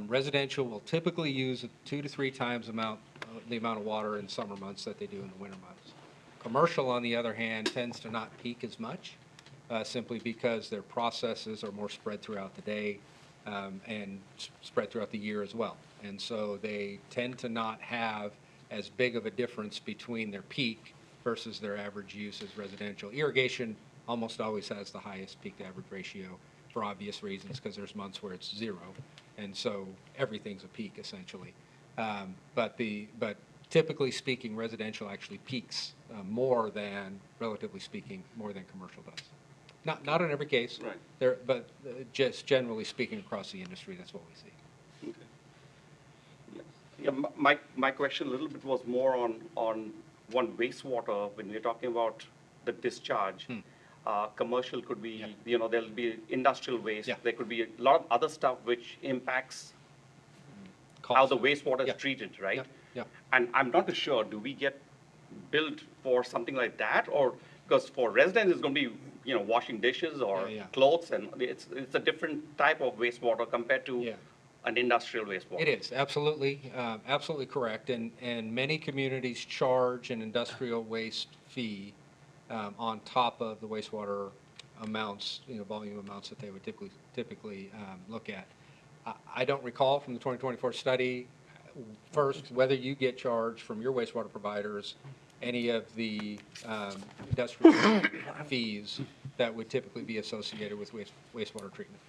Residential will typically use 2 to 3 times the amount of water in summer months that they do in the winter months. Commercial, on the other hand, tends to not peak as much, simply because their processes are more spread throughout the day and spread throughout the year as well. And so they tend to not have as big of a difference between their peak versus their average use as residential. Irrigation almost always has the highest peak to average ratio for obvious reasons, because there's months where it's 0, and so everything's a peak essentially. But typically speaking, residential actually peaks more than, relatively speaking, more than commercial does. Not in every case. Right. But just generally speaking across the industry, that's what we see. Okay. Yeah, my question a little bit was more on wastewater, when we're talking about the discharge. Commercial could be, there'll be industrial waste. Yeah. There could be a lot of other stuff which impacts how the wastewater is Yeah. treated, right? Yeah. And I'm not too sure, do we get billed for something like that? Or, because for residents, it's going to be, washing dishes or Yeah. clothes, and it's a different type of wastewater compared to Yeah. an industrial wastewater. It is, absolutely, absolutely correct. And many communities charge an industrial waste fee on top of the wastewater amounts, volume amounts that they would typically look at. I don't recall from the 2024 study, first, whether you get charged from your wastewater providers any of the industrial fees that would typically be associated with wastewater treatment.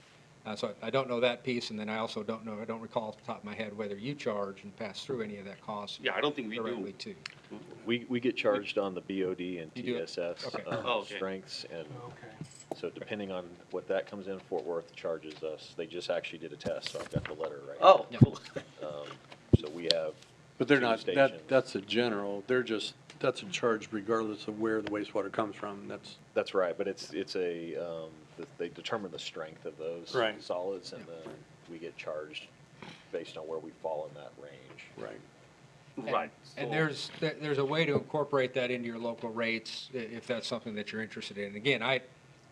So I don't know that piece, and then I also don't recall off the top of my head whether you charge and pass through any of that cost Yeah, I don't think we directly do. to. We get charged on the BOD and You do it? TSS Okay. Oh, okay. strengths, and so depending on what that comes in, Fort Worth charges us. They just actually did a test, so I've got the letter right now. Oh, cool. So we have. But they're two not, stations. that's a general, that's a charge regardless of where the wastewater comes from, That's right, but it's they determine the strength of those Right. solids, and then we get charged based on where we fall in that range. right. Right. And So- there's a way to incorporate that into your local rates if that's something that you're interested in. Again, I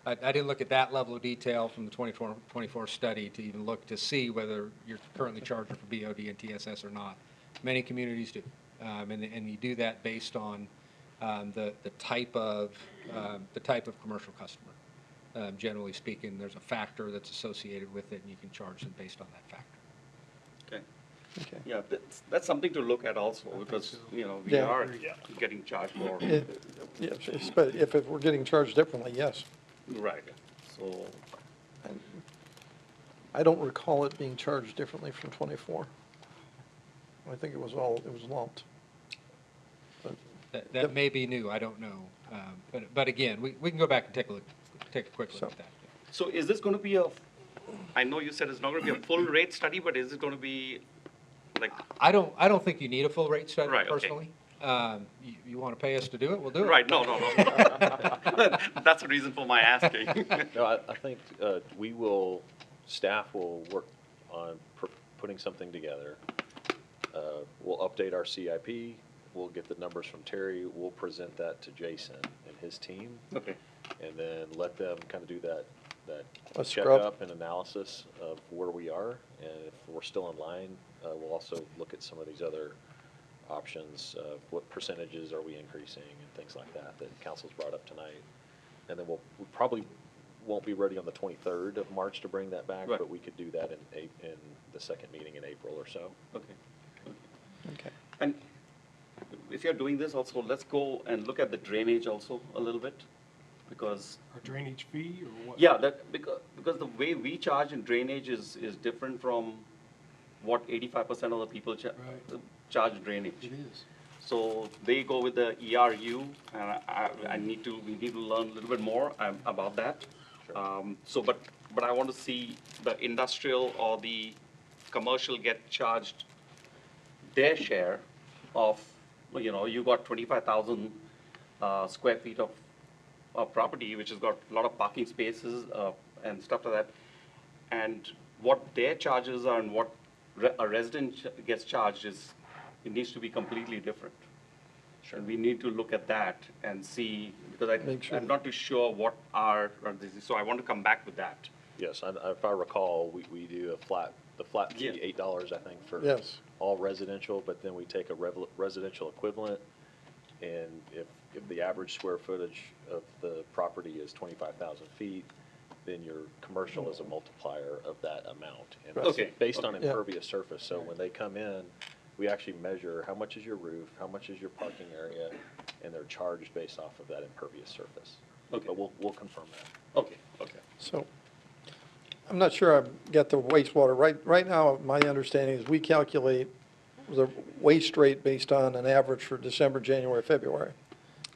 didn't look at that level of detail from the 24 study to even look to see whether you're currently charging for BOD and TSS or not. Many communities do. And you do that based on the type of commercial customer. Generally speaking, there's a factor that's associated with it, and you can charge them based on that factor. Okay. Okay. Yeah, that's something to look at also, because, we Yeah. are getting charged more. Yes, but if we're getting charged differently, yes. Right, so, I don't recall it being charged differently from 24. I think it was lumped. But That may be new, I don't know. But again, we can go back and take a quick look at that. so is this gonna be I know you said it's not gonna be a full rate study, but is it gonna be like, I don't think you need a full rate study Right, okay. personally. You want to pay us to do it, we'll do it. right, no. That's the reason for my asking. No, I think staff will work on putting something together. We'll update our CIP, we'll get the numbers from Terry, we'll present that to Jason and his team, Okay, and then let them kind of do that A scrub. checkup and analysis of where we are, and if we're still in line, we'll also look at some of these other options, what percentages are we increasing and things like that council's brought up tonight. And then we probably won't be ready on the 23rd of March to bring that back, Right. but we could do that in the second meeting in April or so. okay. Okay. And if you're doing this also, let's go and look at the drainage also a little bit, because, Or drainage fee or what? yeah, because the way we charge in drainage is different from what 85% of the people Right. charge drainage. It is. So they go with the ERU, and we need to learn a little bit more about that. But I want to see the industrial or the commercial get charged their share of, you got 25,000 square feet of property, which has got a lot of parking spaces and stuff like that. And what their charges are and what a resident gets charged it needs to be completely different. Sure. And we need to look at that and see, because Make sure. I'm not too sure what this is, so I want to come back with that. Yes, if I recall, we do the flat fee, Yeah. $8, I think, for Yes. all residential, but then we take a residential equivalent, and if the average square footage of the property is 25,000 feet, then your commercial is a multiplier of that amount. And Right. it's Okay, based on okay. impervious surface, so when they come in, we actually measure how much is your roof, how much is your parking area, and they're charged based off of that impervious surface. Okay. But we'll confirm that. Okay. So, I'm not sure I've got the wastewater. Right now, my understanding is we calculate the waste rate based on an average for December, January, February.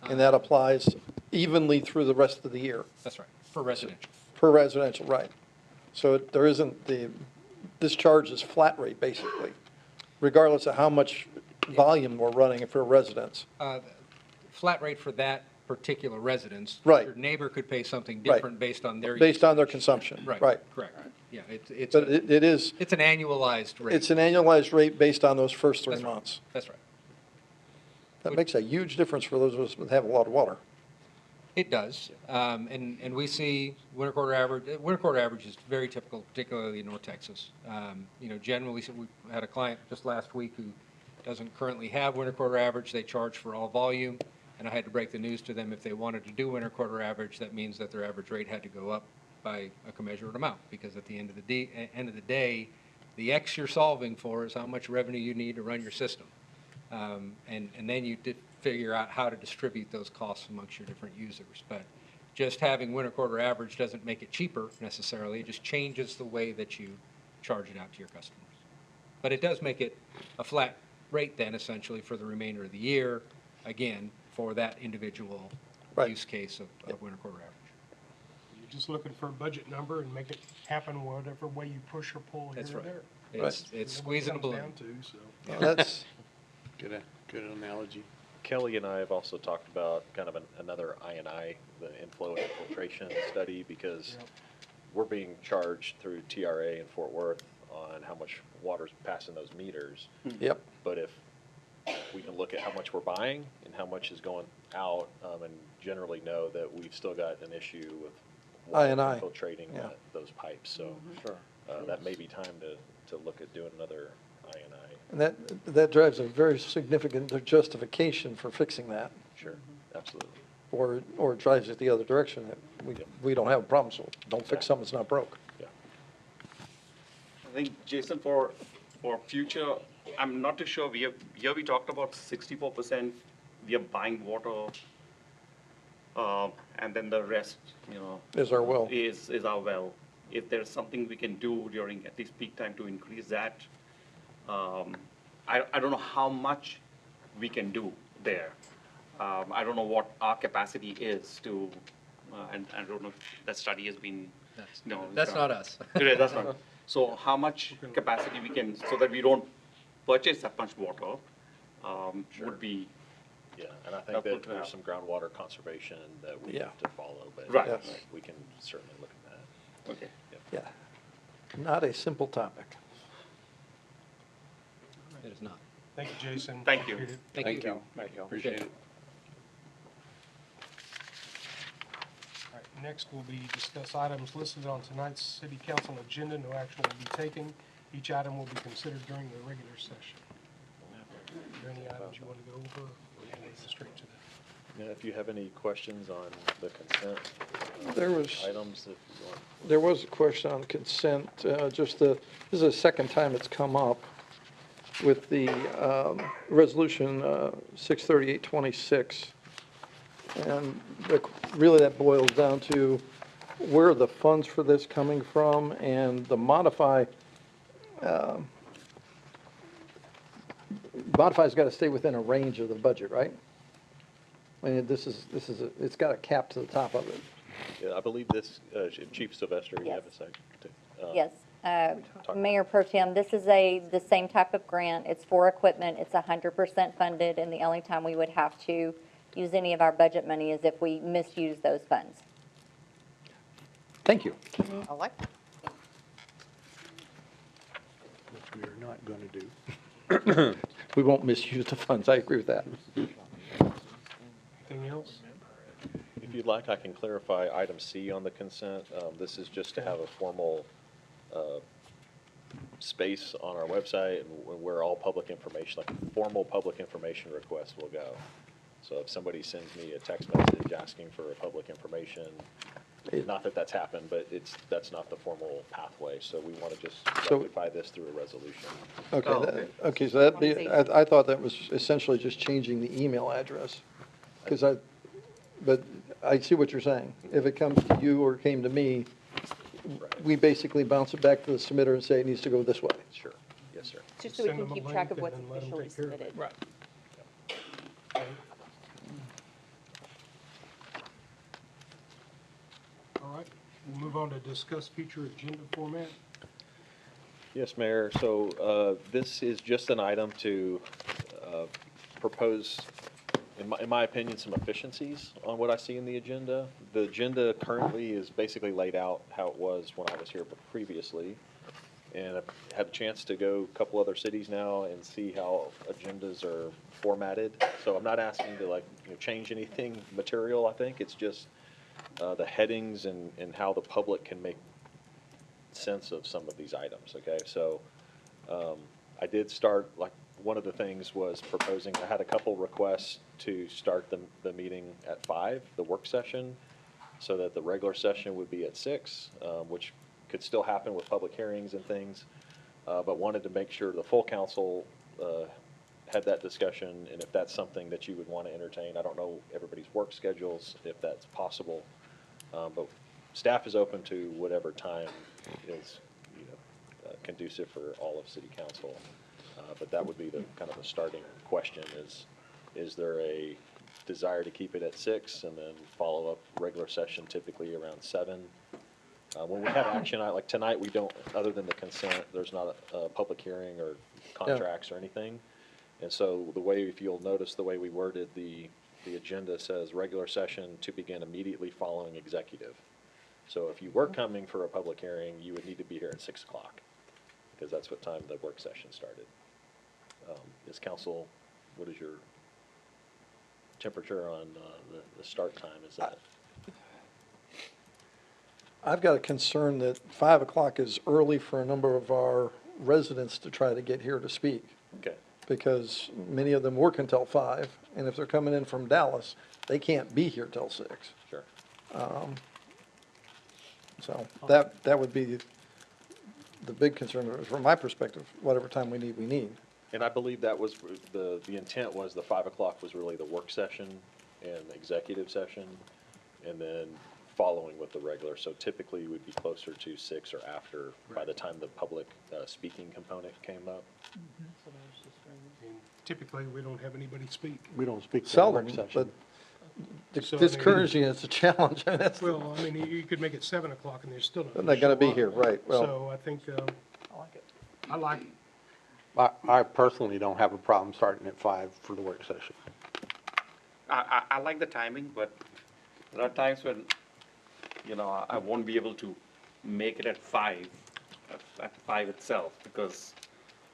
And that applies evenly through the rest of the year, That's right, for residential. per residential, right. So there isn't this charge is flat rate, basically, regardless of how much volume we're running for residents. Flat rate for that particular residence. Right. Your neighbor could pay something Right. different based on their. Based on their usage. consumption, Right, right. correct. Yeah, it's But it is, it's an annualized rate. it's an annualized rate based on those first 3 That's right. months. That's right. That makes a huge difference for those of us that have a lot of water. It does. And we see winter quarter average is very typical, particularly in North Texas. Generally, so we had a client just last week who doesn't currently have winter quarter average. They charge for all volume, and I had to break the news to them if they wanted to do winter quarter average, that means that their average rate had to go up by a commensurate amount, because at the end of the day, the X you're solving for is how much revenue you need to run your system. And then you figure out how to distribute those costs amongst your different users. But just having winter quarter average doesn't make it cheaper necessarily. It just changes the way that you charge it out to your customers. But it does make it a flat rate then, essentially, for the remainder of the year, again, for that individual Right. use case of winter quarter average. You're just looking for a budget number and make it happen whatever way you push or pull here That's or right. there. It's That's what it squeezing a comes balloon. down to, so. That's, Good analogy. Kelly and I have also talked about kind of another I&I, the inflow and infiltration study, because we're being charged through TRA in Fort Worth on how much water's passing those meters. yep, But if we can look at how much we're buying and how much is going out, and generally know that we've still got an issue with water I&I. infiltrating Yeah. those pipes, so. Sure. That may be time to look at doing another I&I. And that drives a very significant justification for fixing that, Sure, absolutely. or it drives it the other direction, that we don't have a problem, so don't fix something that's not broke. Yeah. I think, Jason, for future, I'm not too sure, here we talked about 64%, we are buying water, and then the rest, Is our well. is our well. If there's something we can do during at least peak time to increase that, I don't know how much we can do there. I don't know what our capacity is to, and I don't know if that study has been, no. That's not us. Yeah, that's not. So how much capacity we can, so that we don't purchase that much water, would be, Yeah, and I think Helpful that to there's have. some groundwater conservation that we Yeah. have to follow, but Right. Yes. we can certainly look at that. okay. Yeah. Not a simple topic. It is not. Thank you, Jason. Thank you. Appreciate it. Thank you. Thank you. Appreciate it. All right, next will be discuss items listed on tonight's city council agenda. No action will be taken. Each item will be considered during the regular session. Are there any items you want to go over, or you want to go straight to the? Yeah, if you have any questions on the consent There was, items, if you want. there was a question on consent, this is the second time it's come up with the resolution 63826. And really that boils down to where are the funds for this coming from, and the modify's got to stay within a range of the budget, right? I mean, it's got a cap to the top of it. Yeah, I believe this, Chief Sylvester, you have a second. Yes. Mayor Pro Tem, this is the same type of grant. It's for equipment. It's 100% funded, and the only time we would have to use any of our budget money is if we misuse those funds. Thank you. I like it. Which we are not going to do. We won't misuse the funds, I agree with that. Anything else? If you'd like, I can clarify item C on the consent. This is just to have a formal space on our website and where all public information, like formal public information requests will go. So if somebody sends me a text message asking for public information, not that that's happened, but that's not the formal pathway. So we want to just rectify this through a resolution. Okay, Oh, okay. okay, so that'd be, I thought that was essentially just changing the email address. But I see what you're saying. If it comes to you or came to me, Right. we basically bounce it back to the submitter and say it needs to go this way. Sure. Yes, sir. Just so we Send can them a keep link track of and what's then let them officially take care of it. submitted. Right. Okay. All right, we'll move on to discuss future agenda format. Yes, Mayor. So this is just an item to propose, in my opinion, some efficiencies on what I see in the agenda. The agenda currently is basically laid out how it was when I was here previously. And I've had a chance to go a couple other cities now and see how agendas are formatted. So I'm not asking to change anything material, I think. It's just the headings and how the public can make sense of some of these items, okay? So I did start, one of the things was proposing, I had a couple requests to start the meeting at 5, the work session, so that the regular session would be at 6, which could still happen with public hearings and things, but wanted to make sure the full council had that discussion, and if that's something that you would want to entertain. I don't know everybody's work schedules, if that's possible, but staff is open to whatever time is conducive for all of city council. But that would be the kind of the starting question is there a desire to keep it at 6 and then follow up regular session typically around 7? When we have action, like tonight, we don't, other than the consent, there's not a public hearing or contracts or anything. And so the way, if you'll notice the way we worded the agenda says regular session to begin immediately following executive. So if you were coming for a public hearing, you would need to be here at 6 o'clock because that's what time the work session started. Is council what is your temperature on the start time? Is that? I've got a concern that 5 o'clock is early for a number of our residents to try to get here to speak, Okay. because many of them work until 5, and if they're coming in from Dallas, they can't be here till 6. Sure. So that would be the big concern, from my perspective, whatever time we need, we need. And I believe that was, the intent was the 5 o'clock was really the work session and the executive session, and then following with the regular. So typically would be closer to 6 or after by the time the public speaking component came up. And typically, we don't have anybody speak. We don't speak to the Seldom, work but session. So, I mean- discouraging is a challenge. I mean, that's, Well, I mean, you could make it 7 o'clock and they're still not. they're not gonna be show up. here, right, well, So I think, I like, I personally don't have a problem starting at 5 for the work session. I like the timing, but there are times when, you know, I won't be able to make it at 5 itself, because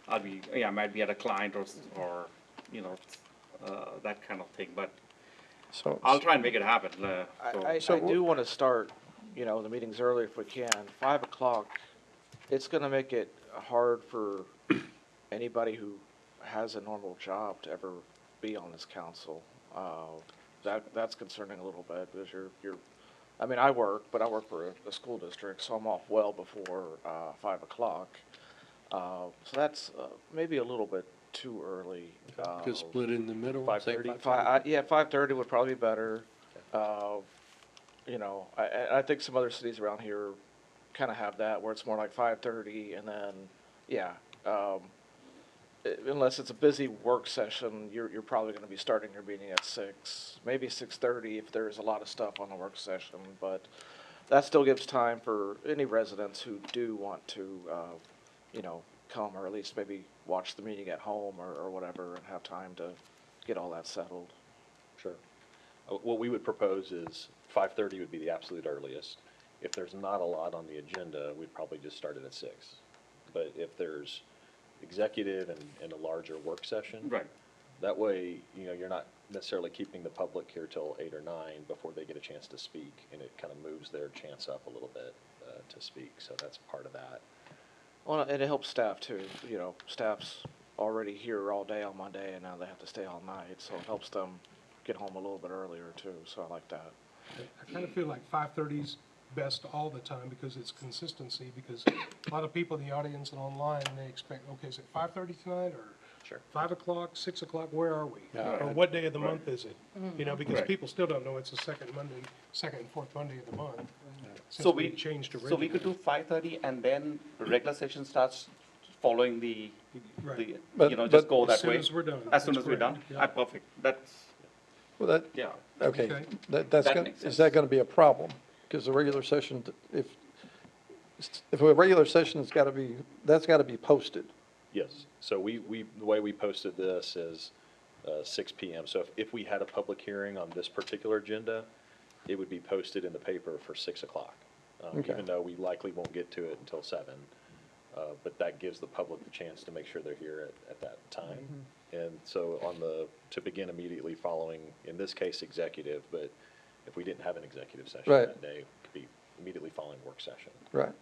I might be at a client or, you know, that kind of thing, but so. I'll try and make it happen. I do want to start, you know, the meetings early if we can. 5 o'clock, it's going to make it hard for anybody who has a normal job to ever be on this council. That's concerning a little bit, because you're, I mean, I work, but I work for a school district, so I'm off well before 5 o'clock. So that's maybe a little bit too early. Could split in the middle. say 5:30? Yeah, 5:30 would probably be better. You know, I think some other cities around here kind of have that, where it's more like 5:30, and then, yeah, unless it's a busy work session, you're probably going to be starting your meeting at 6, maybe 6:30 if there's a lot of stuff on the work session, but that still gives time for any residents who do want to, you know, come, or at least maybe watch the meeting at home or whatever, and have time to get all that settled. Sure. What we would propose is 5:30 would be the absolute earliest. If there's not a lot on the agenda, we'd probably just start it at 6. But if there's executive and a larger work session. Right. That way, you know, you're not necessarily keeping the public here till 8 or 9 before they get a chance to speak, and it kind of moves their chance up a little bit to speak, so that's part of that. Well, and it helps staff too, you know, staff's already here all day on Monday, and now they have to stay all night, so it helps them get home a little bit earlier too, so I like that. I kind of feel like 5:30's best all the time, because it's consistency, because a lot of people in the audience and online, they expect, okay, is it 5:30 tonight, or Sure. 5 o'clock, 6 o'clock, where are we? Yeah. Or what day of the month is it? You know, because Right. people still don't know it's the second and fourth Monday of the month. So Since we changed to So we could do 5:30, and then regular session starts following the, Right. But- you know, just but- go As that soon way. as we're done. As soon That's as we're done? correct, yeah. Perfect. That's, Well, that, yeah. okay, Okay. that's That gonna, makes is sense. that gonna be a problem? Because the regular session, if a regular session has gotta be, that's gotta be posted. Yes, so the way we posted this is 6 PM. So if we had a public hearing on this particular agenda, it would be posted in the paper for 6 o'clock. Okay. Even though we likely won't get to it until 7. But that gives the public the chance to make sure they're here at that time. And so to begin immediately following, in this case, executive, but if we didn't have an executive session Right. that day, it could be immediately following work session. Right.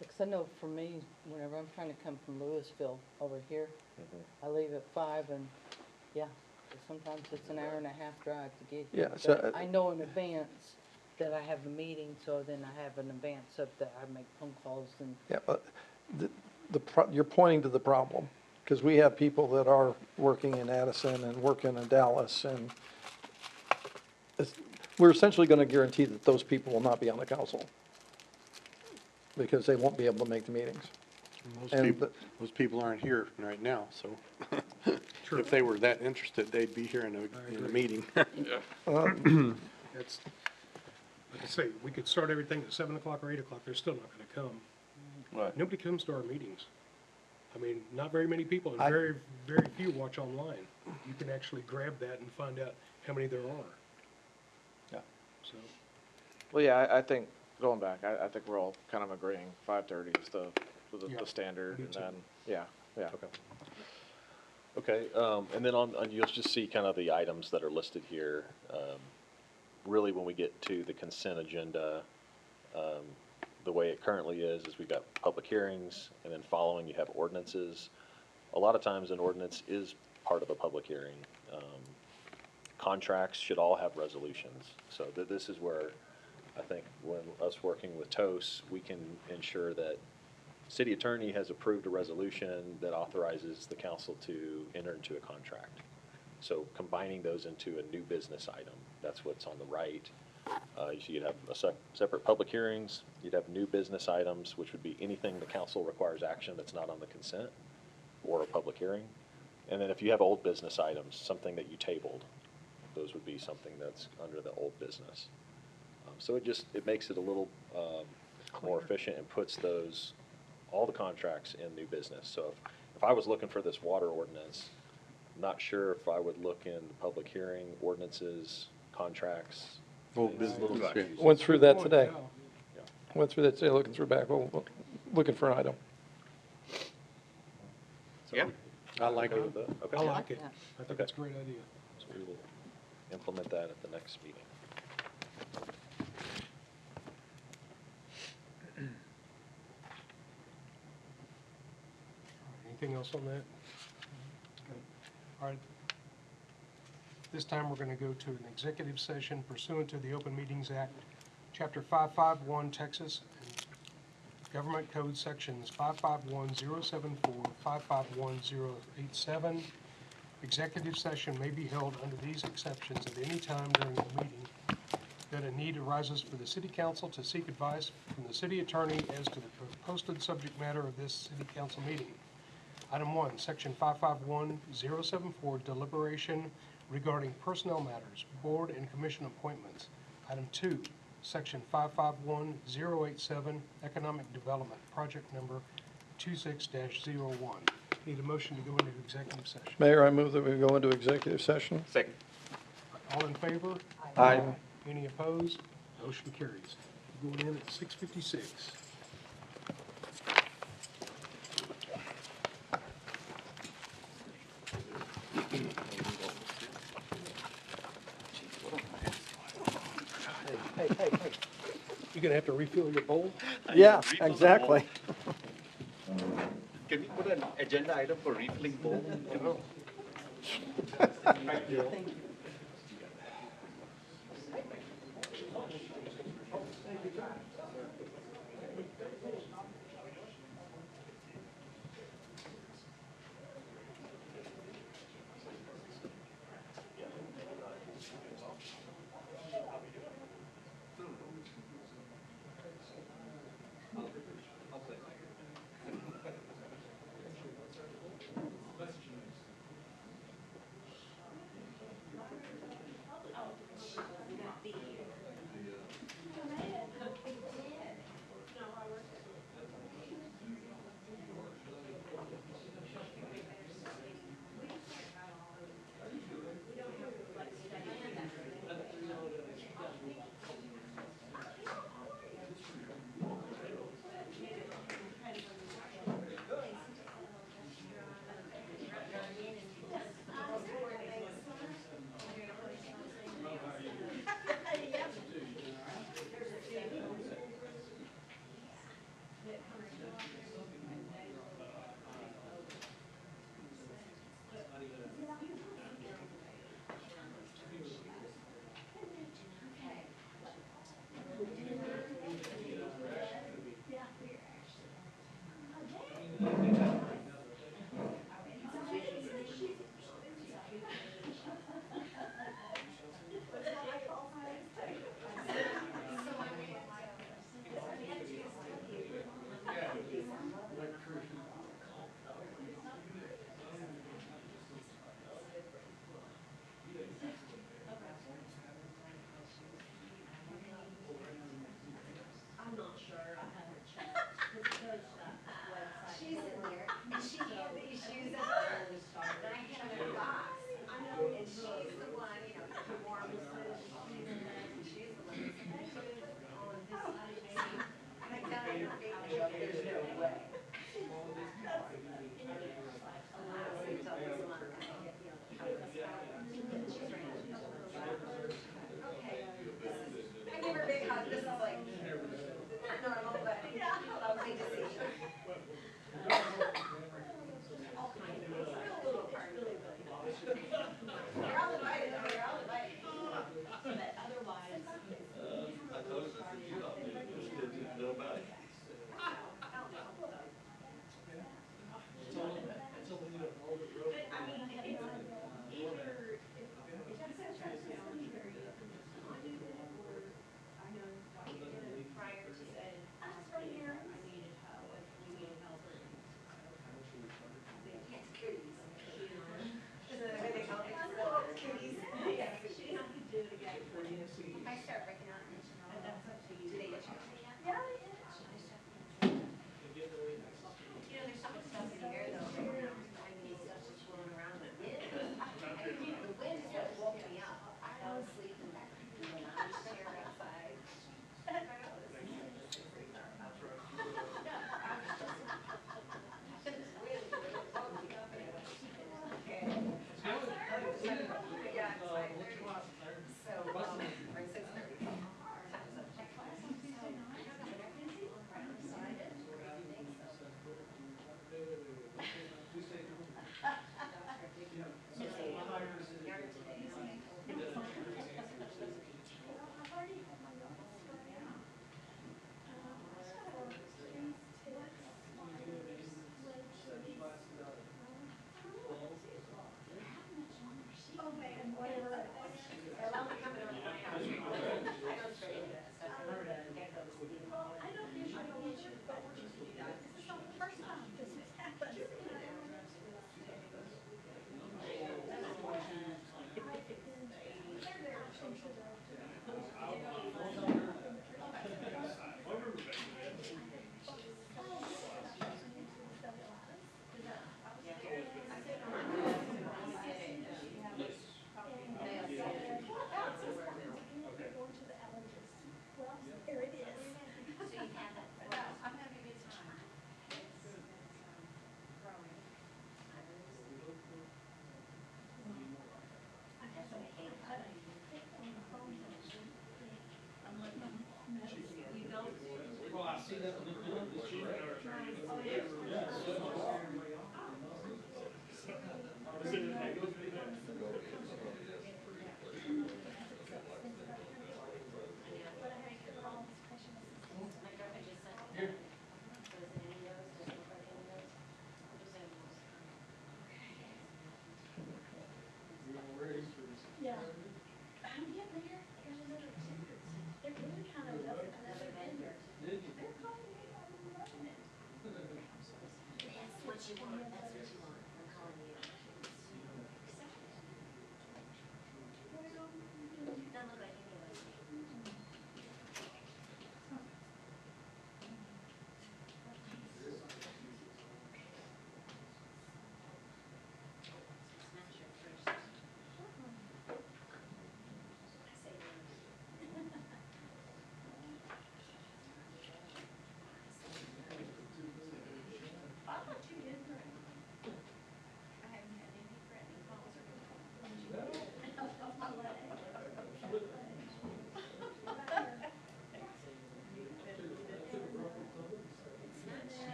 Because I know for me, whenever I'm trying to come from Louisville over here, Mm-hmm. I leave at 5 and, yeah, sometimes it's an hour and a half drive to get Yeah, here. so, But I know in advance that I have a meeting, so then I have an advance of that. I make phone calls and, Yeah, but you're pointing to the problem, because we have people that are working in Addison and working in Dallas, and we're essentially gonna guarantee that those people will not be on the council, because they won't be able to make the meetings. And Most people aren't here right now, so if they were that interested, they'd be here in a meeting. That's, like I say, we could start everything at 7 o'clock or 8 o'clock, they're still not gonna come. Right. Nobody comes to our meetings. I mean, not very many people, and I- very, very few watch online. You can actually grab that and find out how many there are. Yeah. So, Well, yeah, I think, going back, I think we're all kind of agreeing 5:30 is Yeah, the standard, me and too. then, yeah. Okay. Okay, and then you'll just see kind of the items that are listed here. Really, when we get to the consent agenda, the way it currently is we've got public hearings, and then following you have ordinances. A lot of times an ordinance is part of a public hearing. Contracts should all have resolutions. So this is where I think when us working with TOS, we can ensure that city attorney has approved a resolution that authorizes the council to enter into a contract. So combining those into a new business item, that's what's on the right. You'd have separate public hearings, you'd have new business items, which would be anything the council requires action that's not on the consent or a public hearing. And then if you have old business items, something that you tabled, those would be something that's under the old business. So it makes it a little more efficient and puts all the contracts in new business. So if I was looking for this water ordinance, I'm not sure if I would look in the public hearing, ordinances, contracts. Old business. Went through that today. Yeah. Went through that today, looking through back, looking for an item. Yeah, I like it. Okay. I like it. Yeah. I think it's a great idea. So we will implement that at the next meeting. Anything else on that? All right. This time, we're going to go to an executive session pursuant to the Open Meetings Act, Chapter 551, Texas, and Government Code Sections 551074, 551087. Executive session may be held under these exceptions at any time during the meeting that a need arises for the city council to seek advice from the city attorney as to the posted subject matter of this city council meeting. Item 1, Section 551074, deliberation regarding personnel matters, board and commission appointments. Item 2, Section 551087, economic development, project number 26-01. Need a motion to go into executive session. Mayor, I move that we go into executive session. second. All in favor? Aye. Any opposed? Motion carries. Going in at 6:56. You're gonna have to refill your bowl? Yeah, exactly. Can we put an agenda item for refilling bowl?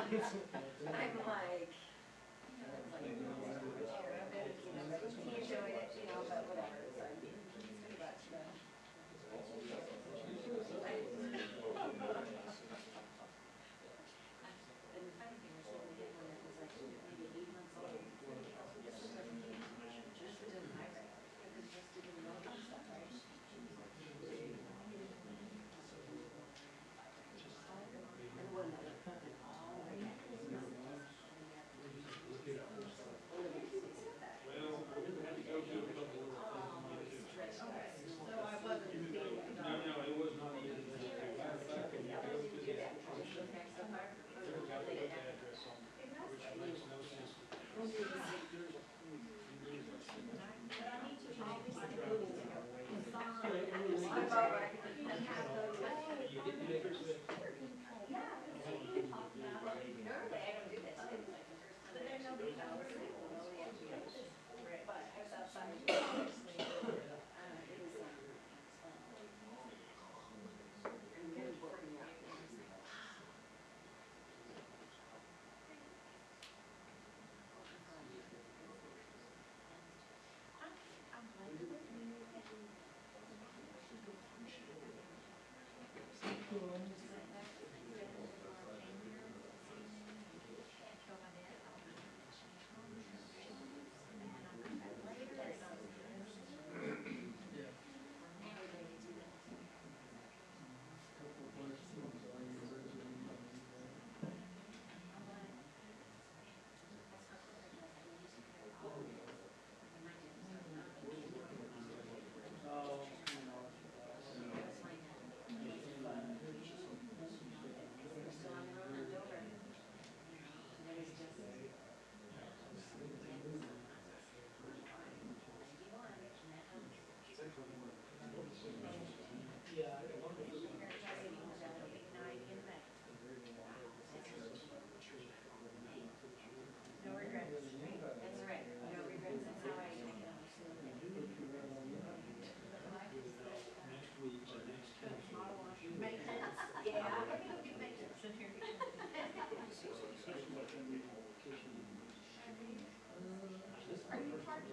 like, he enjoyed it, you know, but whatever. And the funny thing was, we had one that was like maybe 8 months old. Just didn't migrate, because just didn't know about stuff, right? And the one that was fucking all the way back. No regrets, right? That's right, no regrets, that's how I take it. Makes sense. Yeah. Makes sense. Are you part of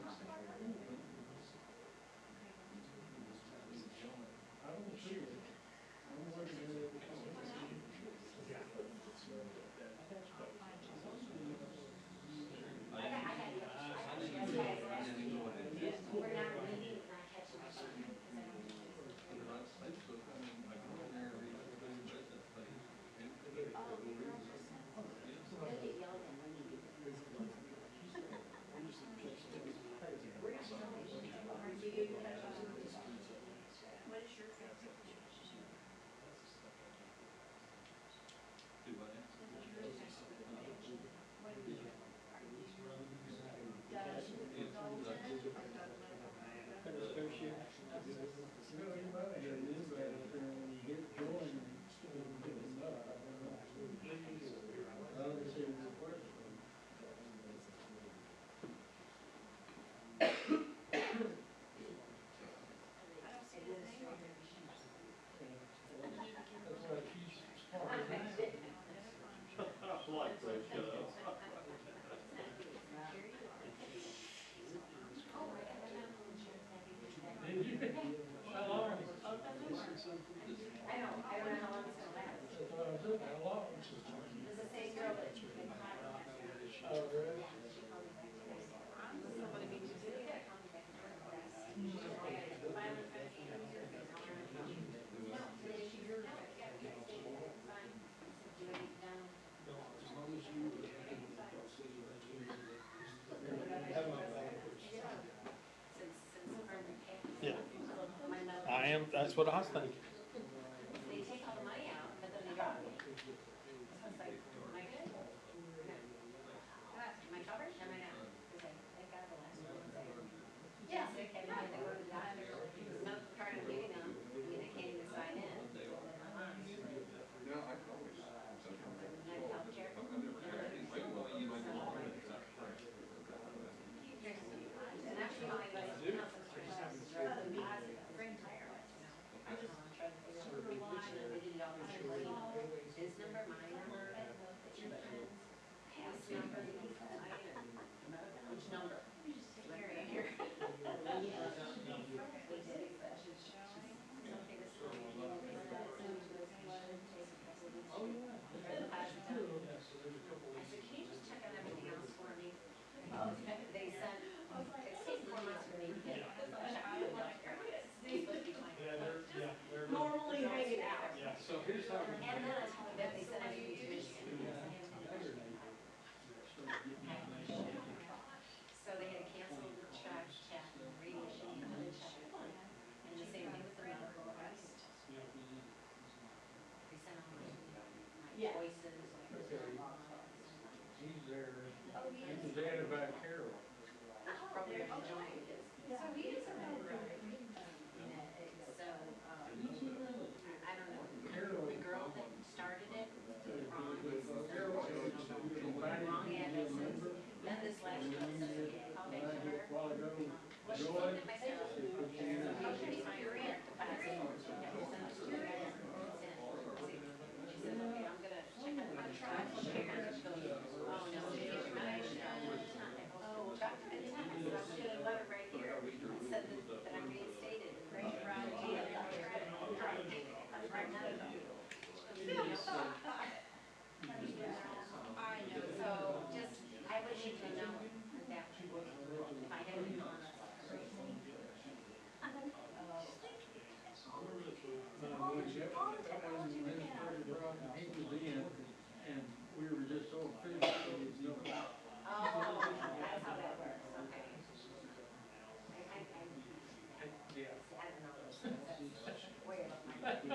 I don't know how long it's gonna last. It's the same girl that you can call. Oh, really? Somebody needs to do that. Yeah. I am, that's what I was thinking. They take all the money out, but then they drop it. So it's like, am I good? No. Am I covered? Am I not? Because I got the last one. Yeah, sick, I had to go to the doctor. No card I'm giving them, I mean, I can't even sign in. United Healthcare. And actually, all I got is positive. I just looking at my stuff. Usually my rent deposit. She said, okay, I'm gonna check out my truck. She goes, oh, no, it's information. Oh, got to the time. So I'm gonna let her right here. It said that I'm reinstated. Great, Ron, right now. I know, so just, I would need to know that if I had been on And we were just so efficient, so there's no. Oh, that's how that works, okay. I don't know, that's way above my grade.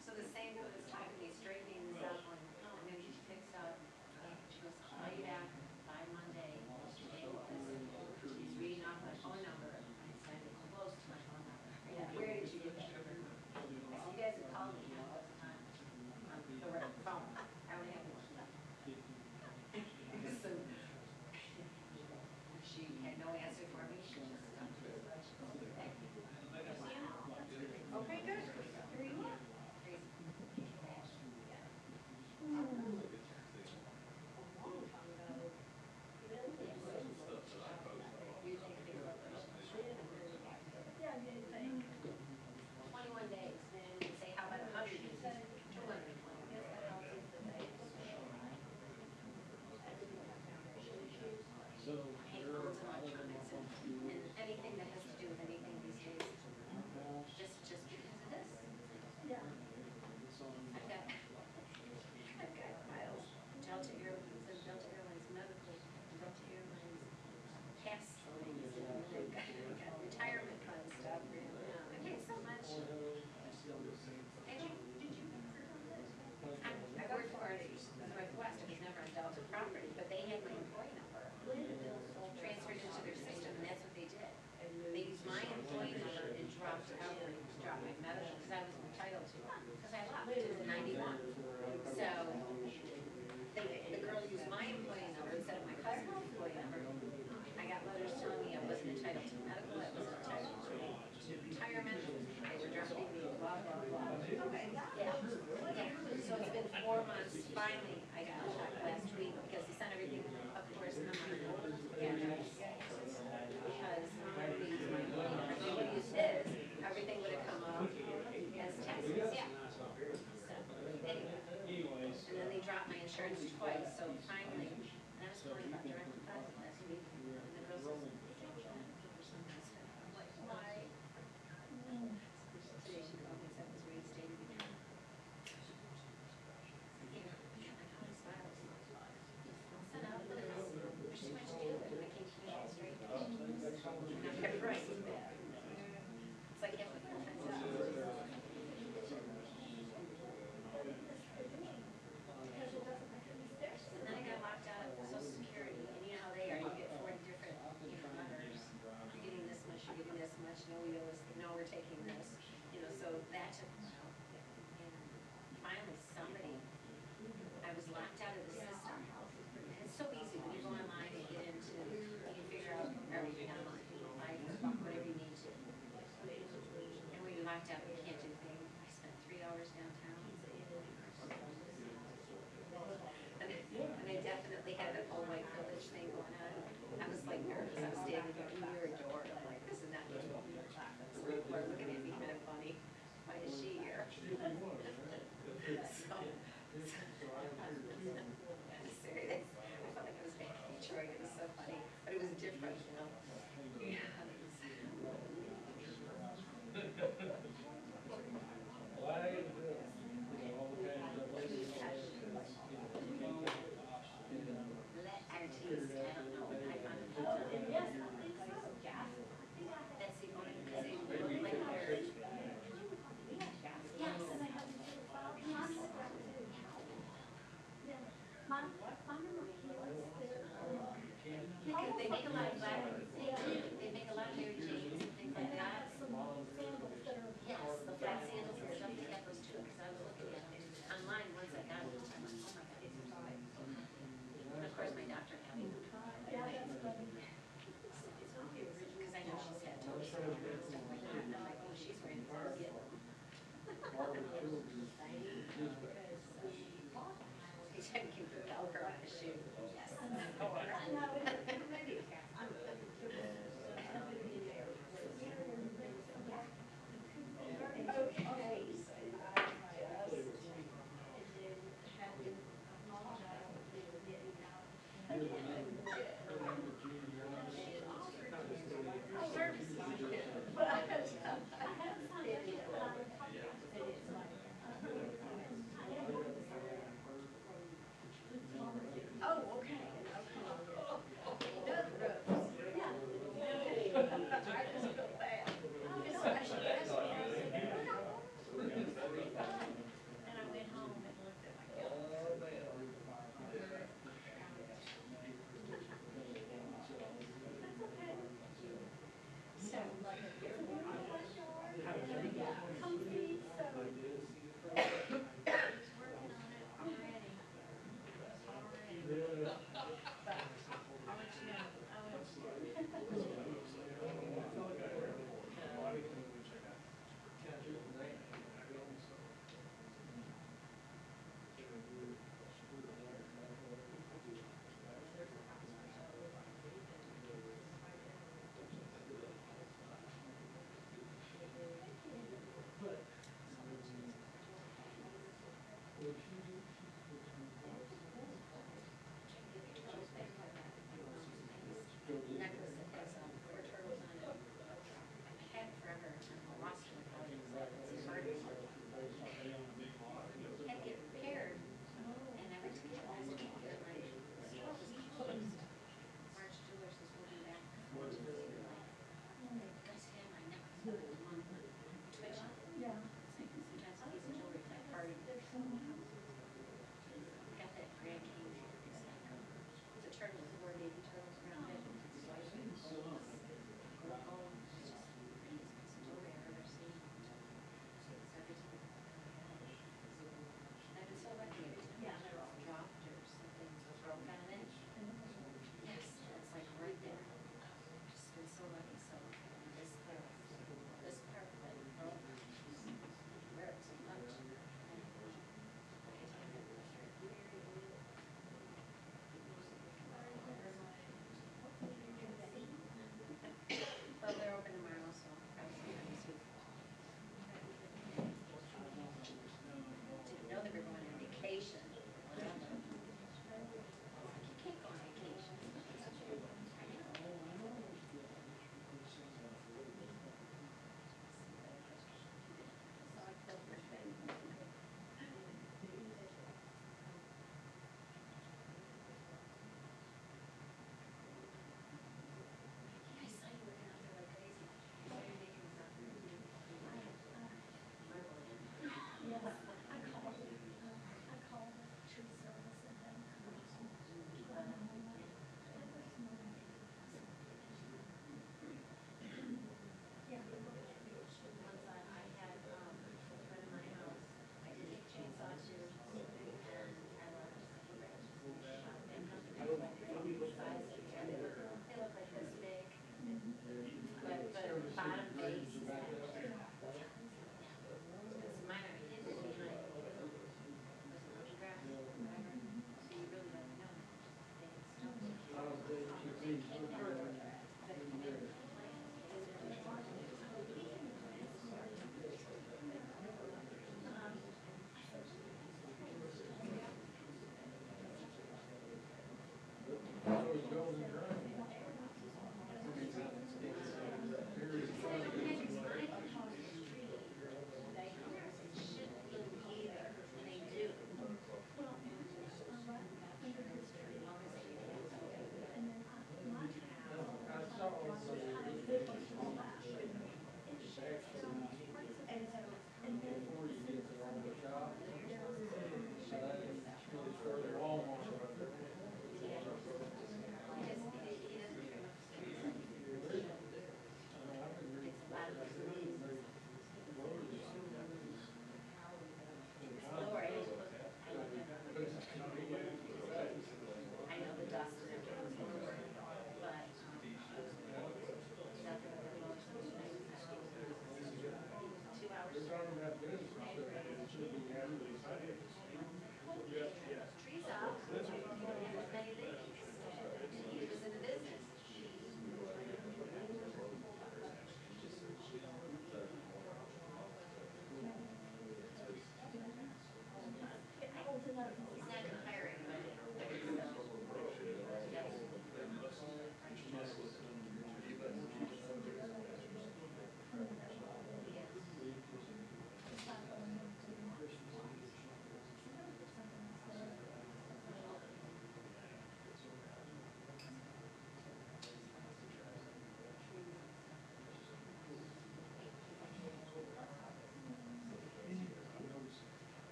So the same girl was talking to me, straightening this up, on, oh, I'm gonna get you fixed up. She goes, I'll call you back by Monday. Today was, she's reading off my phone number. I said, it's close to my phone number. Yeah, where did you get that? I said, you guys have called me all the time on the right phone. I only have one. So, she had no answer for me. She just stopped. Okay, good. Here you are. Anything that has to do with anything these days, just because of this. Yeah. I've got files, Delta Airlines, and Delta Airlines Medical, Delta Airlines Cash Lines, and they've got retirement fund stuff. I paid so much. I worked for Northwest, it was never a Delta property, but they had my employee number transferred into their system, and that's what they did. They used my employee number and dropped my medical, because I was entitled to, because I left, it was in 91. So, the girl used my employee number instead of my cousin's employee number. I got letters telling me I wasn't entitled to medical, I wasn't entitled to retirement, they were dropping me, blah, blah, blah. Yeah, so it's been 4 months, finally, I got a check last week, because he sent everything, of course, on my old address. Because nobody used my employee number, if nobody used his, everything would have come up as taxes, yeah. So, anyway, and then they dropped my insurance twice, so finally, and I was calling about direct deposit last week, and the girl says, I'm like, why? Today she called me and said it was reinstated again. Here, I got his files. I'll send out this, there's too much to do, and I can't keep it straight. And I'm right. It's like, yeah, but nothing's up. And then I got locked out of Social Security, and you know how they are, you get 40 different, letters. You're getting this much, you're getting this much, no, we owe this, no, we're taking this. So that took a while. And finally, somebody, I was locked out of the system. And it's so easy, when you go online and get into, you can figure out everything online, whatever you need to. And when you're locked out, you can't do things. I spent 3 hours downtown. And I definitely had that whole white village thing going on. I was like nervous. I was standing near a door. I'm like, this is not going to be People are looking at me kind of funny. Why is she here? Serious. I felt like I was back in Detroit. It was so funny. But it was different, Yeah.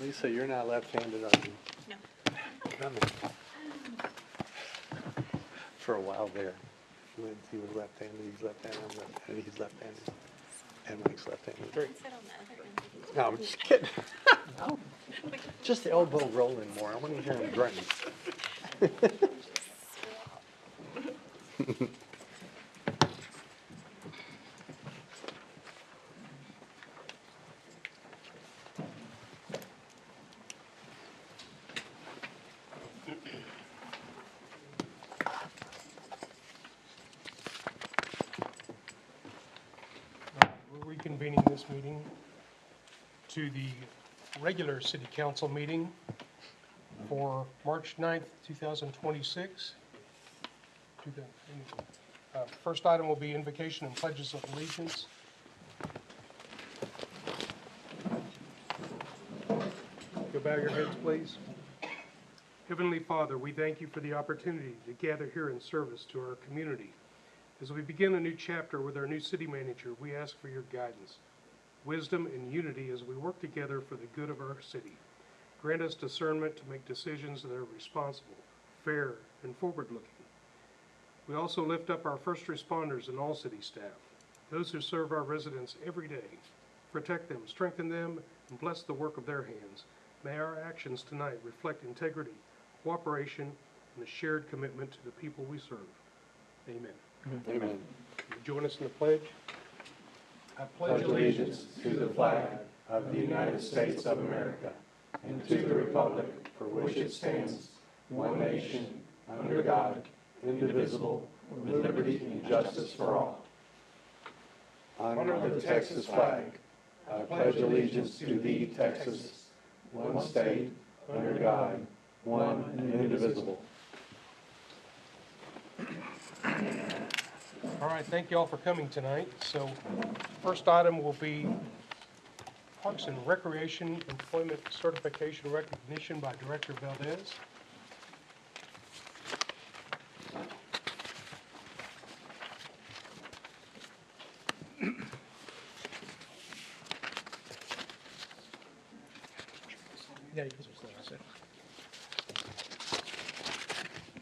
Lisa, you're not left-handed, are you? No. Come on. For a while there, he was left-handed, he's left-handed, I'm left-handed, he's left-handed, and Mike's left-handed. Sit on the other end. No, I'm just kidding. No. Just elbow rolling more, I want to hear him grunt. We're reconvening this meeting to the regular city council meeting for March 9th, 2026. First item will be invocation and pledges of allegiance. Go bow your heads, please. Heavenly Father, we thank you for the opportunity to gather here in service to our community. As we begin a new chapter with our new city manager, we ask for your guidance, wisdom, and unity as we work together for the good of our city. Grant us discernment to make decisions that are responsible, fair, and forward-looking. We also lift up our first responders and all city staff, those who serve our residents every day. Protect them, strengthen them, and bless the work of their hands. May our actions tonight reflect integrity, cooperation, and a shared commitment to the people we serve. Amen. Amen. Join us in the pledge. I pledge allegiance to the flag of the United States of America and to the republic for which it stands, one nation, under God, indivisible, with liberty and justice for all. Honor the Texas flag. I pledge allegiance to thee, Texas, one state, under God, one and indivisible. All right, thank you all for coming tonight. So, first item will be Parks and Recreation Employment Certification Recognition by Director Valdez. Yeah, you guys are slow, so.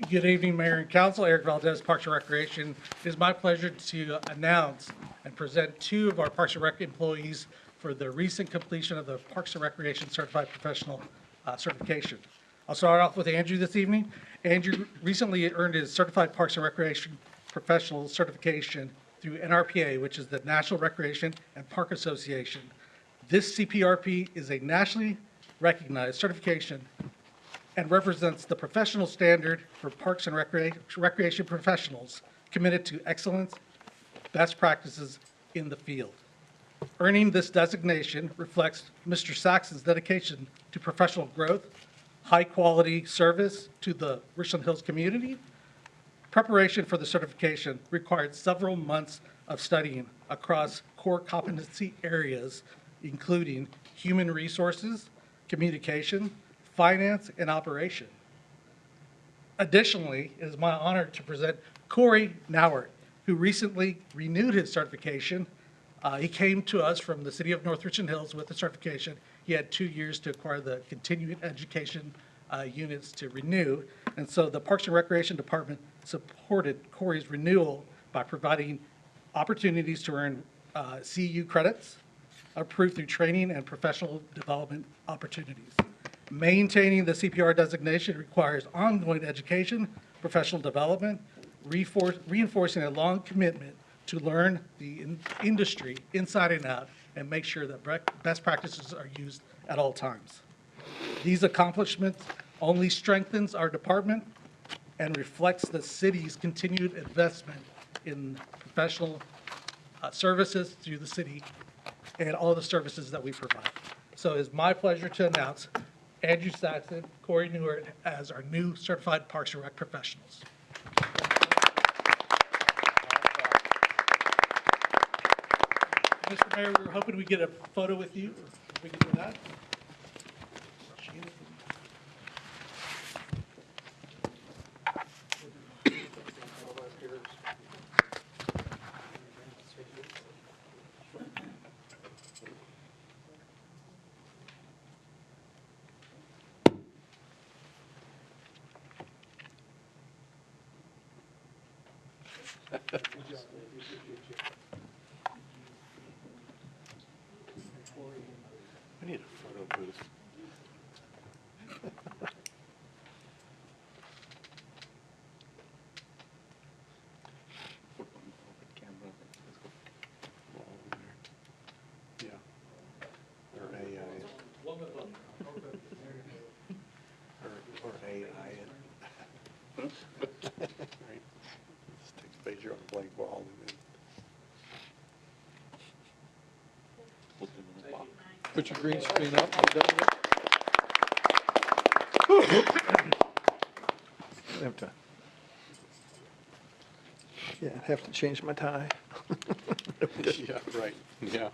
Good evening, Mayor and Council. Eric Valdez, Parks and Recreation. It is my pleasure to announce and present two of our Parks and Rec employees for the recent completion of the Parks and Recreation Certified Professional certification. I'll start off with Andrew this evening. Andrew recently earned his Certified Parks and Recreation Professional certification through NRPA, which is the National Recreation and Park Association. This CPRP is a nationally recognized certification and represents the professional standard for parks and recreation professionals committed to excellence, best practices in the field. Earning this designation reflects Mr. Saxon's dedication to professional growth, high-quality service to the Richland Hills community. Preparation for the certification required several months of studying across core competency areas, including human resources, communication, finance, and operation. Additionally, it is my honor to present Corey Nauert, who recently renewed his certification. He came to us from the city of North Richland Hills with the certification. He had 2 years to acquire the continuing education units to renew. And so the Parks and Recreation Department supported Corey's renewal by providing opportunities to earn CU credits, approved through training and professional development opportunities. Maintaining the CPR designation requires ongoing education, professional development, reinforcing a long commitment to learn the industry inside and out and make sure that best practices are used at all times. These accomplishments only strengthens our department and reflects the city's continued investment in professional services through the city and all the services that we provide. So it's my pleasure to announce Andrew Saxon, Corey Nauert as our new certified Parks and Rec professionals. Mr. Mayor, we were hoping we'd get a photo with you. If we could do that. We need a photo booth. Yeah. Or AI. Or AI. Right. Just take a picture on a blank wall and then. Put your green screen up. You done yet? Have to. Yeah, I have to change my tie. Yeah, right, yeah.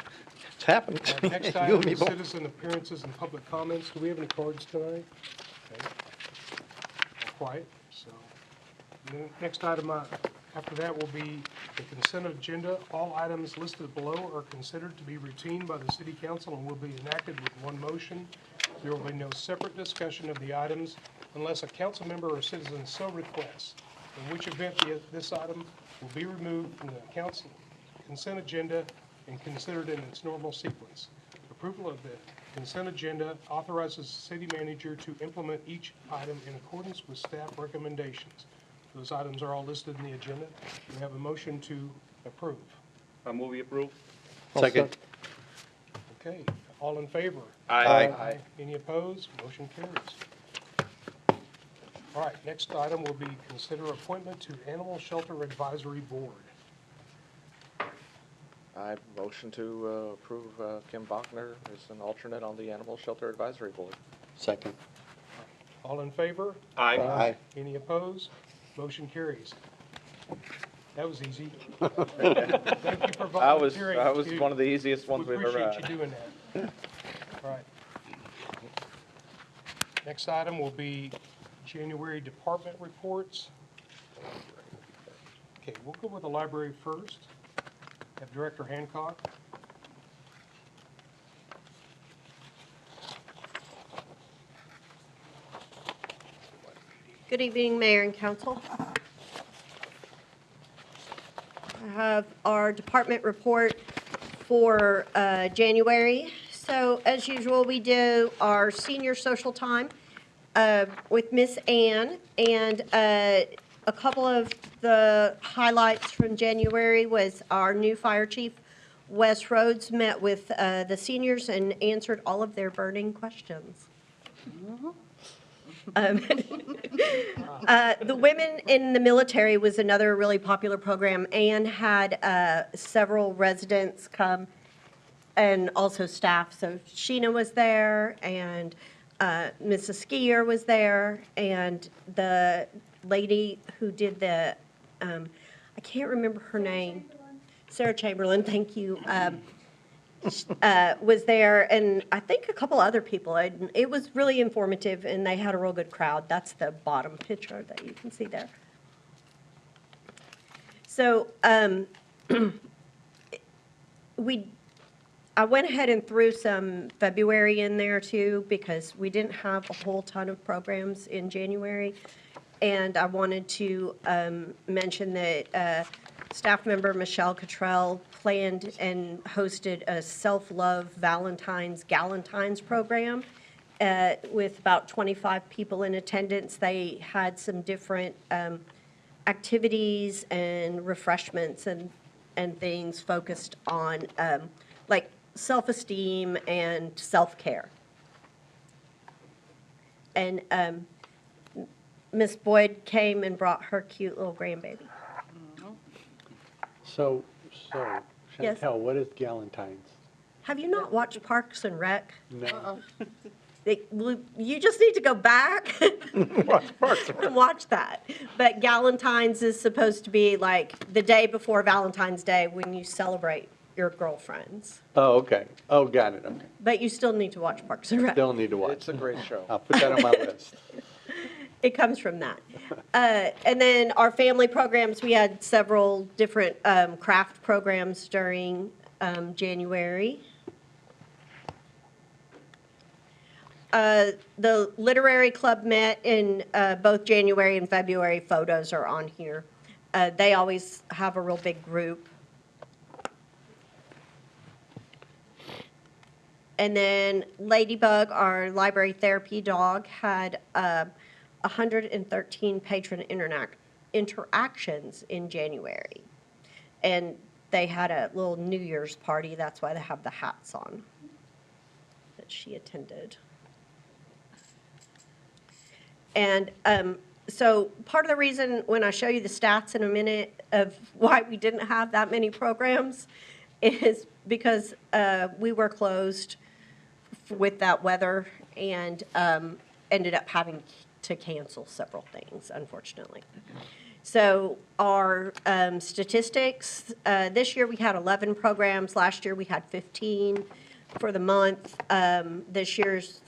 It's happened. Next You item and me is both. citizen appearances and public comments. Do we have any cards tonight? Okay. All quiet, so. And then next item after that will be the consent agenda. All items listed below are considered to be routine by the city council and will be enacted with one motion. There will be no separate discussion of the items unless a council member or citizen so requests, in which event this item will be removed from the council consent agenda and considered in its normal sequence. Approval of the consent agenda authorizes the city manager to implement each item in accordance with staff recommendations. Those items are all listed in the agenda. We have a motion to approve. A movie approved? Second. Okay, all in favor? Aye. Any opposed? Motion carries. All right, next item will be consider appointment to Animal Shelter Advisory Board. I motion to approve Kim Bachner as an alternate on the Animal Shelter Advisory Board. Second. All in favor? Aye. Any opposed? Motion carries. That was easy. Thank you for volunteering. That was to- one of the easiest ones We we've ever had. appreciate you doing that. All right. Next item will be January department reports. Okay, we'll go with the library first. Have Director Hancock. Good evening, Mayor and Council. I have our department report for January. So as usual, we do our senior social time with Miss Ann, and a couple of the highlights from January was our new fire chief, Wes Rhodes, met with the seniors and answered all of their burning questions. The Women in the Military was another really popular program. Anne had several residents come and also staff. So Sheena was there, and Mrs. Skier was there, and the lady who did the, I can't remember her name. Sarah Chamberlain, thank you. Was there, and I think a couple other people. And it was really informative, and they had a real good crowd. That's the bottom picture that you can see there. So I went ahead and threw some February in there too, because we didn't have a whole ton of programs in January. And I wanted to mention that staff member Michelle Cottrell planned and hosted a self-love Valentine's Galentine's program with about 25 people in attendance. They had some different activities and refreshments and things focused on like self-esteem and self-care. And Miss Boyd came and brought her cute little grandbaby. So, Yes. Chantel, what is Galentine's? Have you not watched Parks and Rec? No. You just need to go back and watch that. But Galentine's is supposed to be like the day before Valentine's Day when you celebrate your girlfriends. Oh, okay. Oh, got it, okay. But you still need to watch Parks and Rec. Still need to watch. It's a great show. I'll put that on my list. It comes from that. And then our family programs, we had several different craft programs during January. The literary club met in both January and February. Photos are on here. They always have a real big group. And then Ladybug, our library therapy dog, had 113 patron interactions in January. And they had a little New Year's party. That's why they have the hats on that she attended. And so part of the reason when I show you the stats in a minute of why we didn't have that many programs is because we were closed with that weather and ended up having to cancel several things, unfortunately. So our statistics, this year we had 11 programs. Last year we had 15 for the month. This year's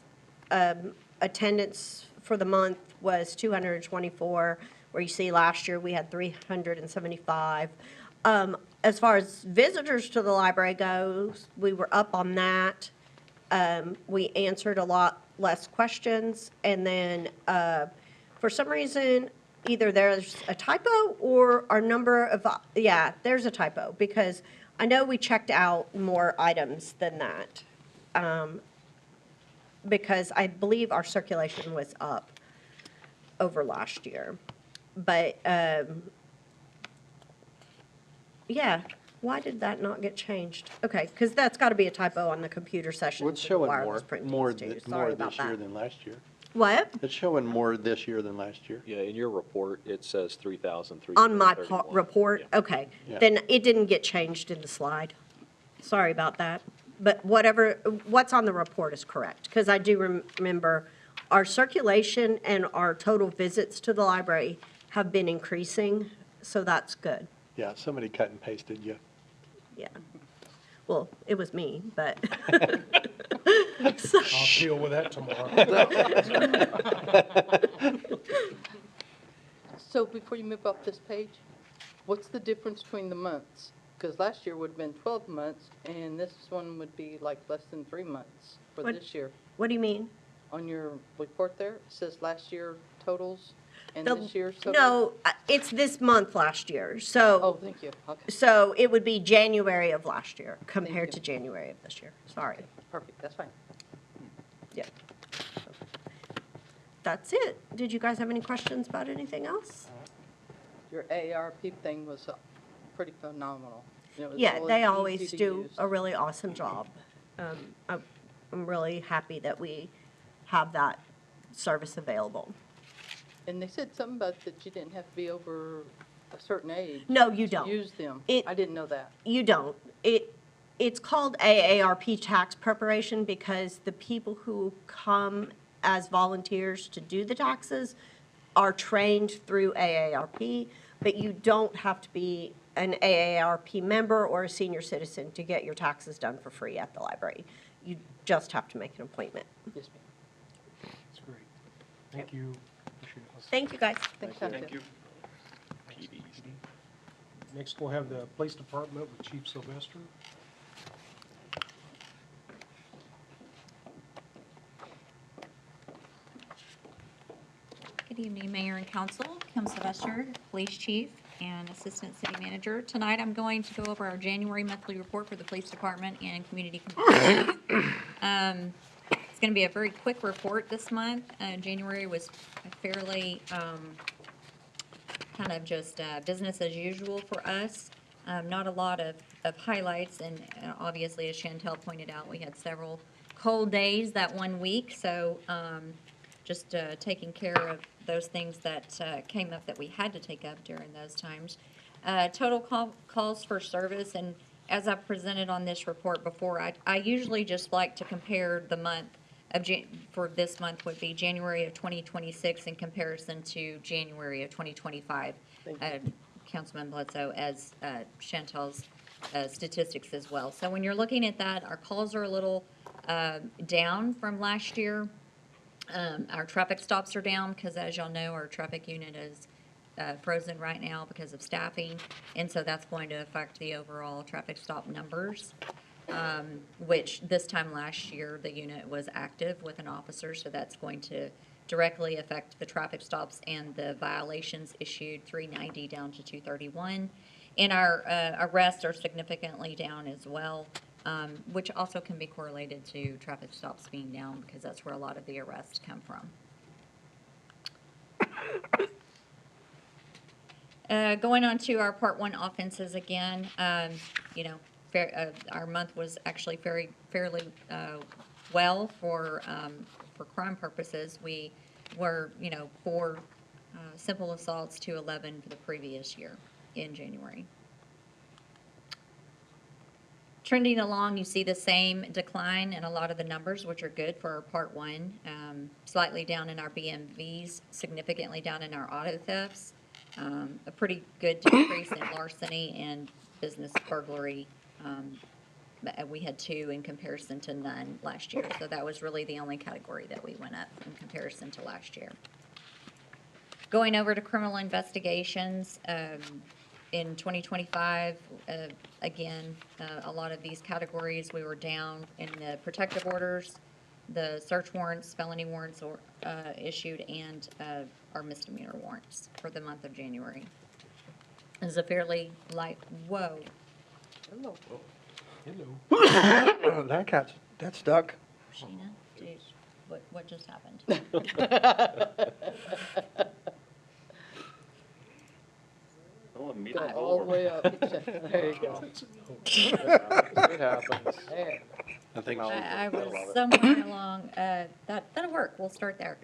attendance for the month was 224, where you see last year we had 375. As far as visitors to the library goes, we were up on that. We answered a lot less questions, and then for some reason, either there's a typo or our number of, yeah, there's a typo, because I know we checked out more items than that, because I believe our circulation was up over last year. But, yeah, why did that not get changed? Okay, because that's got to be a typo on the computer session. It's showing more this year than last year. What? It's showing more this year than last year. Yeah, in your report, it says 3,331. On my report? Yeah. Okay. Yeah. Then it didn't get changed in the slide. Sorry about that. But what's on the report is correct, because I do remember our circulation and our total visits to the library have been increasing, so that's good. Yeah, somebody cut and pasted you. Yeah. Well, it was me, but. I'll deal with that tomorrow. So before you move off this page, what's the difference between the months? Because last year would have been 12 months, and this one would be like less than 3 months for What- this year. What do you mean? On your report there, it says last year totals and The- this year's totals? No, it's this month last year, so. Oh, thank you. Okay, So it would be January of last year compared to January of this year. Sorry. perfect, that's fine. Yeah. That's it. Did you guys have any questions about anything else? Your AARP thing was pretty phenomenal. It was Yeah, really they easy always to do use. a really awesome job. I'm really happy that we have that service available. And they said something about that you didn't have to be over a certain age. No, you to don't. use them. It- I didn't know that. You don't. It's called AARP tax preparation because the people who come as volunteers to do the taxes are trained through AARP, but you don't have to be an AARP member or a senior citizen to get your taxes done for free at the library. You just have to make an appointment. Yes, ma'am. That's great. Thank you. Appreciate it. Thank you, guys. Thanks, Thank you. Next, we'll have the police department with Chief Sylvester. Good evening, Mayor and Council. Kim Sylvester, Police Chief and Assistant City Manager. Tonight, I'm going to go over our January monthly report for the Police Department and Community Compliance. It's going to be a very quick report this month. January was fairly kind of just business as usual for us. Not a lot of highlights, and obviously, as Chantel pointed out, we had several cold days that 1 week, so just taking care of those things that came up that we had to take up during those times. Total calls for service, and as I presented on this report before, I usually just like to compare the month of for this month would be January of 2026 in comparison to January of 2025. Councilman Bledsoe, as Chantel's statistics as well. So when you're looking at that, our calls are a little down from last year. Our traffic stops are down because, as y'all know, our traffic unit is frozen right now because of staffing, and so that's going to affect the overall traffic stop numbers. which this time last year, the unit was active with an officer, so that's going to directly affect the traffic stops and the violations issued, 390 down to 231. And our arrests are significantly down as well, which also can be correlated to traffic stops being down because that's where a lot of the arrests come from. Going on to our Part 1 offenses again, our month was actually fairly well for crime purposes. We were, 4 simple assaults to 11 for the previous year in January. Trending along, you see the same decline in a lot of the numbers, which are good for our Part 1. Slightly down in our BMVs, significantly down in our auto thefts. A pretty good decrease in larceny and business burglary. We had 2 in comparison to none last year. So that was really the only category that we went up in comparison to last year. Going over to criminal investigations, in 2025, again, a lot of these categories we were down in the protective orders, the search warrants, felony warrants issued, and our misdemeanor warrants for the month of January. It's a fairly light, whoa. Hello. Hello. That stuck. Sheena, what just happened? Oh, a meter Got all the over. way up. There you go. It happens. There. I think I was somewhere along, that'll work, we'll start there.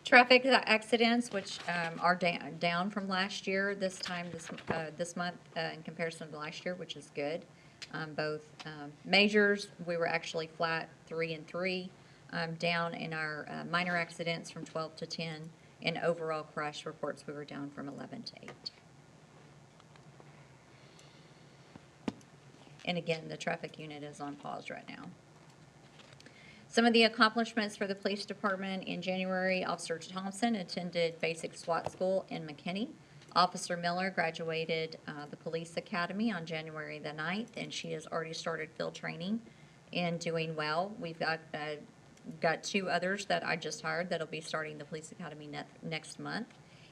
Traffic accidents, which are down from last year, this month in comparison to last year, which is good. Both measures, we were actually flat 3 and 3, down in our minor accidents from 12 to 10, and overall crash reports, we were down from 11 to 8. And again, the traffic unit is on pause right now. Some of the accomplishments for the police department in January, Officer Thompson attended basic SWAT school in McKinney. Officer Miller graduated the police academy on January the 9th, and she has already started field training and doing well. We've got 2 others that I just hired that'll be starting the police academy next month.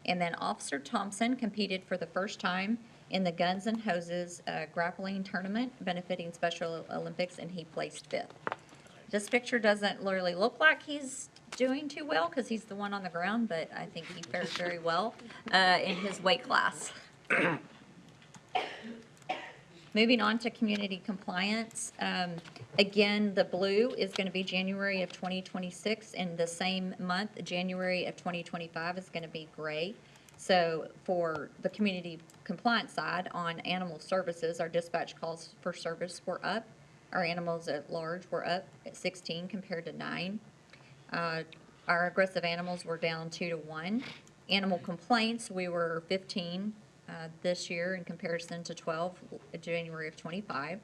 And then Officer Thompson competed for the first time in the Guns and Hoses grappling tournament benefiting Special Olympics, and he placed 5th. This picture doesn't literally look like he's doing too well because he's the one on the ground, but I think he fared very well in his weight class. Moving on to community compliance. Again, the blue is going to be January of 2026, and the same month, January of 2025, is going to be gray. So for the community compliance side, on animal services, our dispatch calls for service were up. Our animals at large were up at 16 compared to 9. Our aggressive animals were down 2 to 1. Animal complaints, we were 15 this year in comparison to 12 January of 25.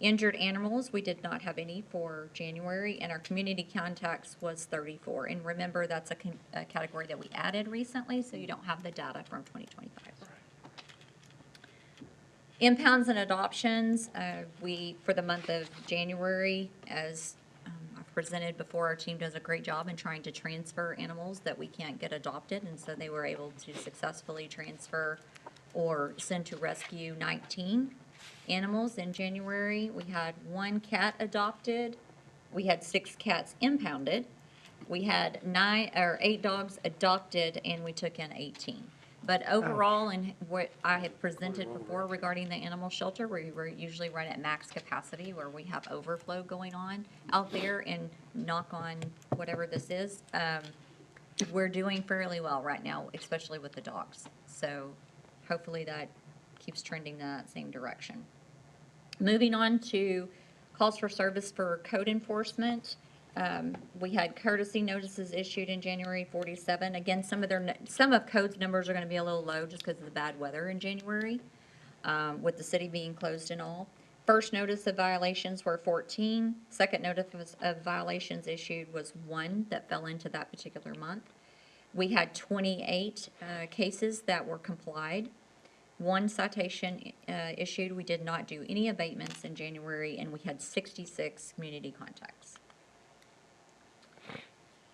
Injured animals, we did not have any for January, and our community contacts was 34. And remember, that's a category that we added recently, so you don't have the data from 2025. Impounds and adoptions, for the month of January, as I've presented before, our team does a great job in trying to transfer animals that we can't get adopted, and so they were able to successfully transfer or send to rescue 19 animals in January. We had 1 cat adopted. We had 6 cats impounded. We had 8 dogs adopted, and we took in 18. But overall, and what I have presented before regarding the animal shelter, we were usually right at max capacity where we have overflow going on out there, and knock on whatever this is, we're doing fairly well right now, especially with the dogs. So hopefully that keeps trending in that same direction. Moving on to calls for service for code enforcement. We had courtesy notices issued in January, 47. Again, some of code's numbers are going to be a little low just because of the bad weather in January, with the city being closed and all. First notice of violations were 14. Second notice of violations issued was 1 that fell into that particular month. We had 28 cases that were complied. 1 citation issued. We did not do any abatements in January, and we had 66 community contacts.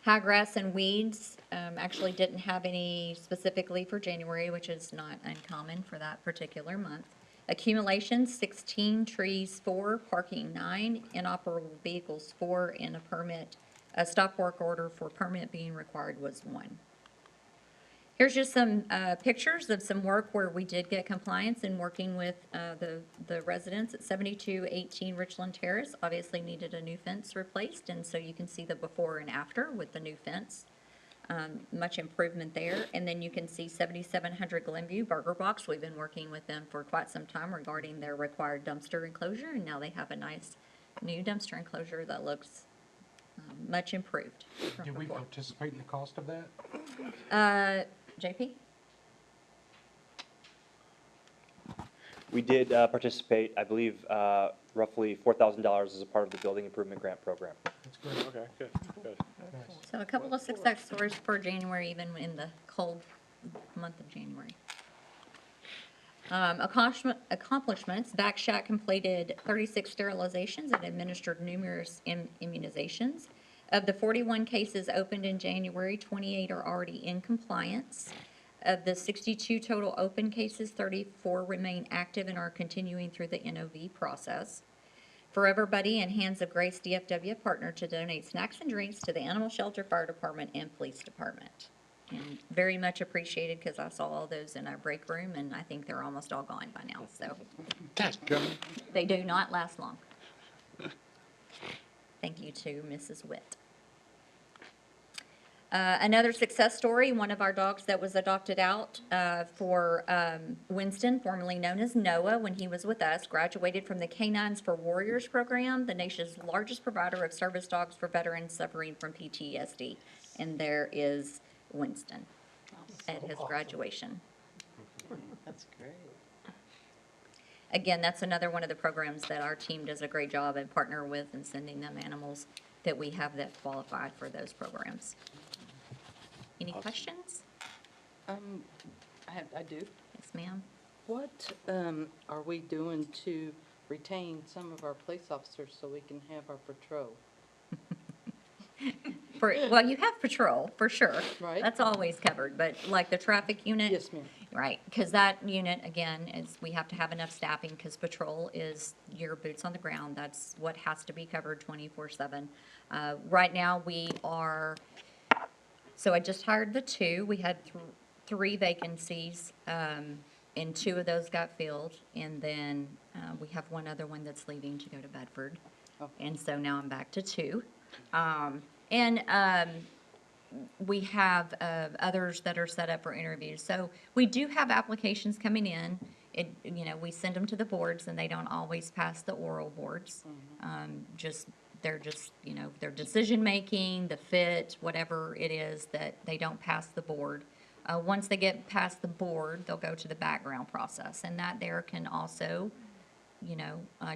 High grass and weeds actually didn't have any specifically for January, which is not uncommon for that particular month. Accumulation, 16, trees 4, parking 9, inoperable vehicles 4, and a stop work order for permit being required was 1. Here's just some pictures of some work where we did get compliance in working with the residents at 7218 Richland Terrace. Obviously needed a new fence replaced, and so you can see the before and after with the new fence. Much improvement there. And then you can see 7700 Glenview Burger Box. We've been working with them for quite some time regarding their required dumpster enclosure, and now they have a nice new dumpster enclosure that looks much improved from Did we before. participate in the cost of that? JP? We did participate, I believe, roughly $4,000 as a part of the building improvement grant program. That's great. Okay, good, good. So a couple of success stories for January, even in the cold month of January. Accomplishments, Back Shack completed 36 sterilizations and administered numerous immunizations. Of the 41 cases opened in January, 28 are already in compliance. Of the 62 total open cases, 34 remain active and are continuing through the NOV process. Forever Buddy and Hands of Grace DFW partnered to donate snacks and drinks to the Animal Shelter, Fire Department, and Police Department. And very much appreciated because I saw all those in our break room, and I think they're almost all gone by now, so. They do not last long. Thank you to Mrs. Witt. Another success story, one of our dogs that was adopted out for Winston, formerly known as Noah, when he was with us, graduated from the Canines for Warriors program, the nation's largest provider of service dogs for veterans suffering from PTSD. And there is Winston at his graduation. That's great. Again, that's another one of the programs that our team does a great job and partner with and sending them animals that we have that qualify for those programs. Any questions? I do. Yes, ma'am. What are we doing to retain some of our police officers so we can have our patrol? Well, you have patrol, for sure. Right. That's always covered, but like the traffic unit? Yes, ma'am. Right, because that unit, again, is, we have to have enough staffing, because patrol is your boots on the ground. That's what has to be covered 24/7. Right now, we are, so I just hired the 2. We had 3 vacancies, and 2 of those got filled. And then we have one other one that's leaving to go to Bedford. Okay. And so now I'm back to 2. We have others that are set up for interviews. So we do have applications coming in. We send them to the boards, and they don't always pass the oral boards. They're just, their decision-making, the fit, whatever it is, that they don't pass the board. Once they get past the board, they'll go to the background process, and that there can also,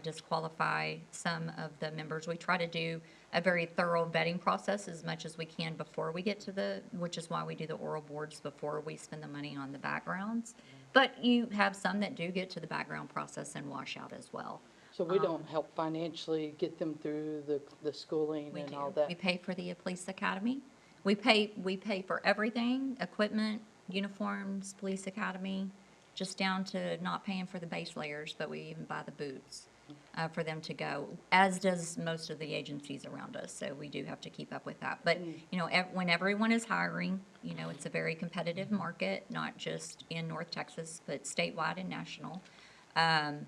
disqualify some of the members. We try to do a very thorough vetting process as much as we can before we get to which is why we do the oral boards before we spend the money on the backgrounds. But you have some that do get to the background process and wash out as well. So we don't help financially get them through the schooling and all that? We pay for the police academy. We pay for everything, equipment, uniforms, police academy, just down to not paying for the base layers, but we even buy the boots for them to go, as does most of the agencies around us. So we do have to keep up with that. But, when everyone is hiring, it's a very competitive market, not just in North Texas, but statewide and national. And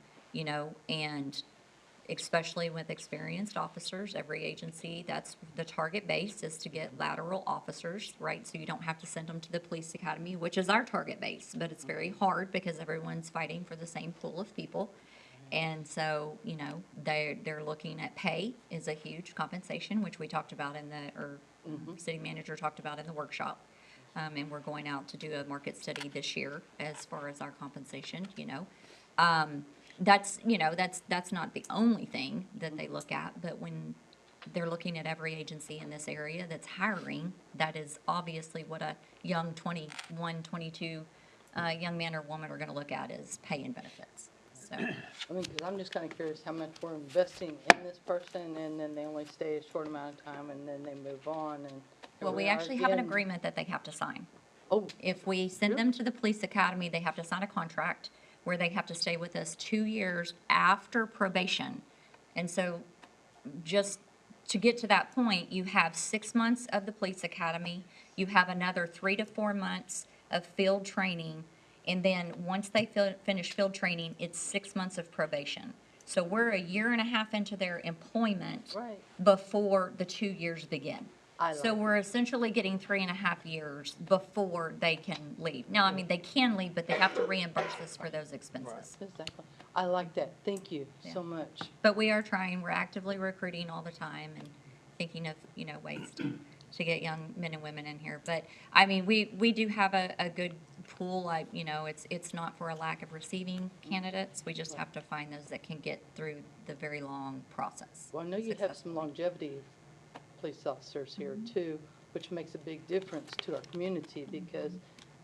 especially with experienced officers, every agency, that's the target base, is to get lateral officers, right? So you don't have to send them to the police academy, which is our target base, but it's very hard because everyone's fighting for the same pool of people. And so, they're looking at pay is a huge compensation, which we talked about city manager talked about in the workshop. And we're going out to do a market study this year as far as our compensation, That's not the only thing that they look at, but when they're looking at every agency in this area that's hiring, that is obviously what a young 21, 22 young man or woman are going to look at is pay and benefits. So, I mean, because I'm just kind of curious how much we're investing in this person, and then they only stay a short amount of time, and then they move on, and. well, we here are actually have an again. agreement that they have to sign. Oh, If we send them to the police academy, they have to sign a contract where they have to stay with us 2 years after probation. And so just to get to that point, you have 6 months of the police academy, you have another 3 to 4 months of field training, and then once they finish field training, it's 6 months of probation. So we're a year and a half into their employment right. before the 2 years begin. So like we're essentially getting 3.5 years before they can leave. Now, I mean, they can leave, but they have to reimburse us for those expenses. Exactly. I like that. Thank you so Yeah. much. But we are trying, we're actively recruiting all the time and thinking of, ways to get young men and women in here. But, I mean, we do have a good pool. It's not for a lack of receiving candidates. We just have to find those that can get through the very long process. Well, I know you have some longevity police officers here too, which makes a big difference to our community because,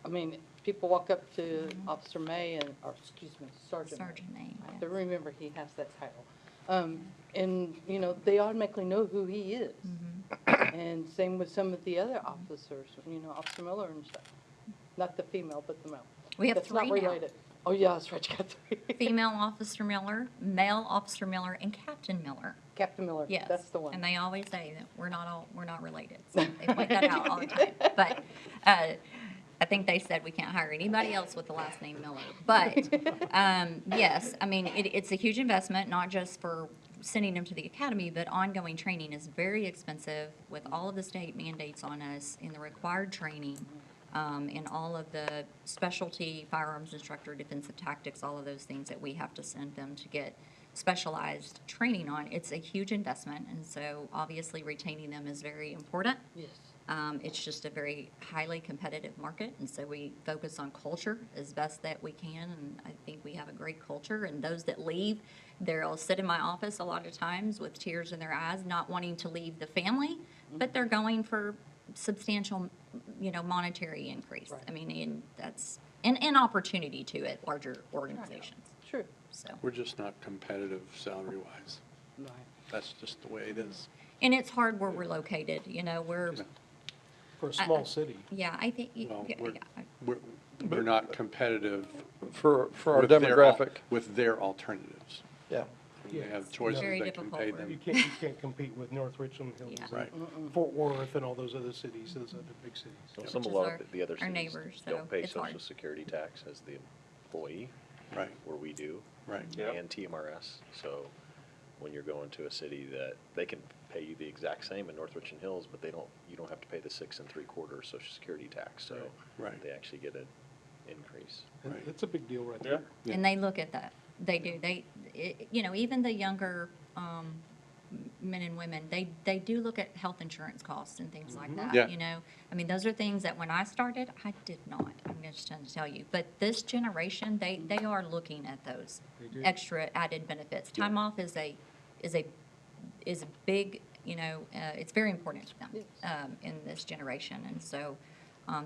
I mean, people walk up to Officer May or excuse me, Sergeant May. I have to remember he has that title. And, they automatically know who he is. And same with some of the other officers, Officer Miller and stuff. Not the female, but the male. We have That's 3 not now. related. Oh, yeah, that's right, you got 3. Female Officer Miller, male Officer Miller, and Captain Miller. Captain Miller, Yes. that's the one. And they always say that we're not related. So they point that out all the time. But I think they said we can't hire anybody else with the last name Miller. But yes, I mean, it's a huge investment, not just for sending them to the academy, but ongoing training is very expensive with all of the state mandates on us in the required training. And all of the specialty firearms instructor, defensive tactics, all of those things that we have to send them to get specialized training on. It's a huge investment, and so obviously retaining them is very important. Yes. It's just a very highly competitive market, and so we focus on culture as best that we can, and I think we have a great culture. And those that leave, they'll sit in my office a lot of times with tears in their eyes, not wanting to leave the family, but they're going for substantial, monetary increase. Right. I mean, and that's an opportunity to at larger organizations. True. So, We're just not competitive salary-wise. Right. That's just the way it is. and it's hard where we're located. We're For a small city. yeah. I think Well, yeah. we're not competitive For our with their demographic, with their alternatives. yeah. They Yeah. have choices Very that can difficult pay where You them. can't compete with North Richland Hills. Yeah. Right. and Fort Worth and all those other cities, those other big cities. So Which a is lot our- of the other our cities neighbors, so don't pay it's hard. social security tax as the employee, Right, where we do. right. And TMRS. So when you're going to a city that they can pay you the exact same in North Richland Hills, but you don't have to pay the 6 3/4 social security tax. So Right. they actually get an increase. And Right. it's a big deal right there. Yeah. And they look at that. They do. Even the younger men and women, they do look at health insurance costs and things like that. Yeah. I mean, those are things that when I started, I did not. I'm just trying to tell you. But this generation, they are looking at those They do. extra added benefits. Time off is a big. It's very important to them in this generation, and so.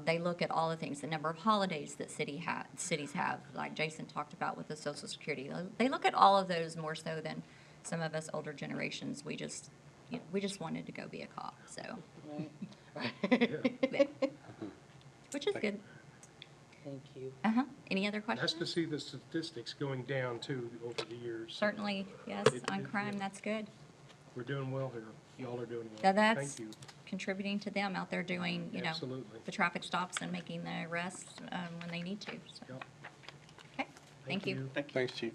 They look at all the things, the number of holidays that cities have, like Jason talked about with the Social Security. They look at all of those more so than some of us older generations. We just wanted to go be a cop, so, Right. which is good. Thank you. Any other Nice questions? to see the statistics going down too over the years. Certainly, yes, on crime, that's good. We're doing well here. Y'all are doing well. Now, that's Thank you. contributing to them out there doing, Absolutely. the traffic stops and making the arrests when they need to, so. Yep. Okay, thank you. Thanks, Chief.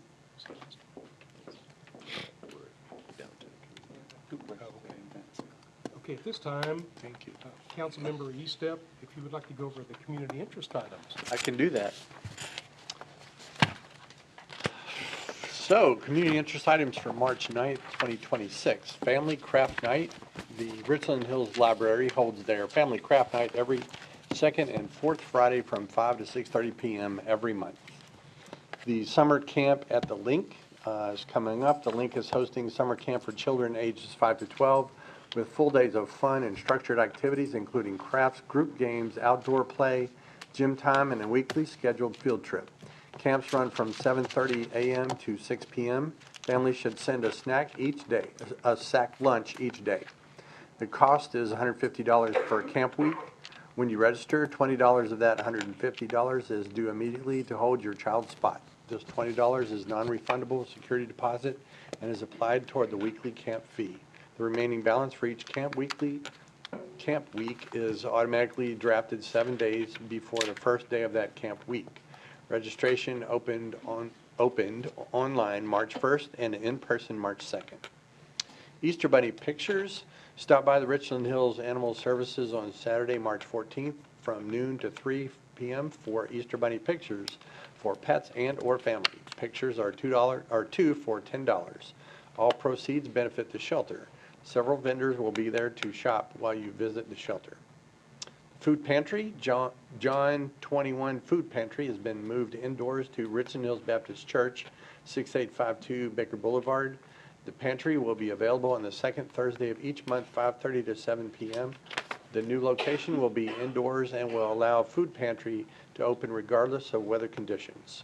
Okay, at this time, Thank you. Councilmember Eastep, if you would like to go over the community interest items. I can do that. So, community interest items for March 9th, 2026. Family Craft Night. The Richland Hills Library holds their Family Craft Night every second and fourth Friday from 5 to 6:30 p.m. every month. The summer camp at the Link is coming up. The Link is hosting summer camp for children ages 5 to 12 with full days of fun and structured activities, including crafts, group games, outdoor play, gym time, and a weekly scheduled field trip. Camps run from 7:30 a.m. to 6 p.m. Families should send a snack each day, a sack lunch each day. The cost is $150 per camp week. When you register, $20 of that $150 is due immediately to hold your child's spot. This $20 is non-refundable security deposit and is applied toward the weekly camp fee. The remaining balance for each camp week is automatically drafted 7 days before the first day of that camp week. Registration opened online March 1st and in person March 2nd. Easter Bunny Pictures. Stop by the Richland Hills Animal Services on Saturday, March 14th from noon to 3 p.m. for Easter Bunny Pictures for pets and or family. Pictures are two for $10. All proceeds benefit the shelter. Several vendors will be there to shop while you visit the shelter. Food Pantry, John 21 Food Pantry has been moved indoors to Richland Hills Baptist Church, 6852 Baker Boulevard. The pantry will be available on the second Thursday of each month, 5:30 to 7 p.m. The new location will be indoors and will allow Food Pantry to open regardless of weather conditions.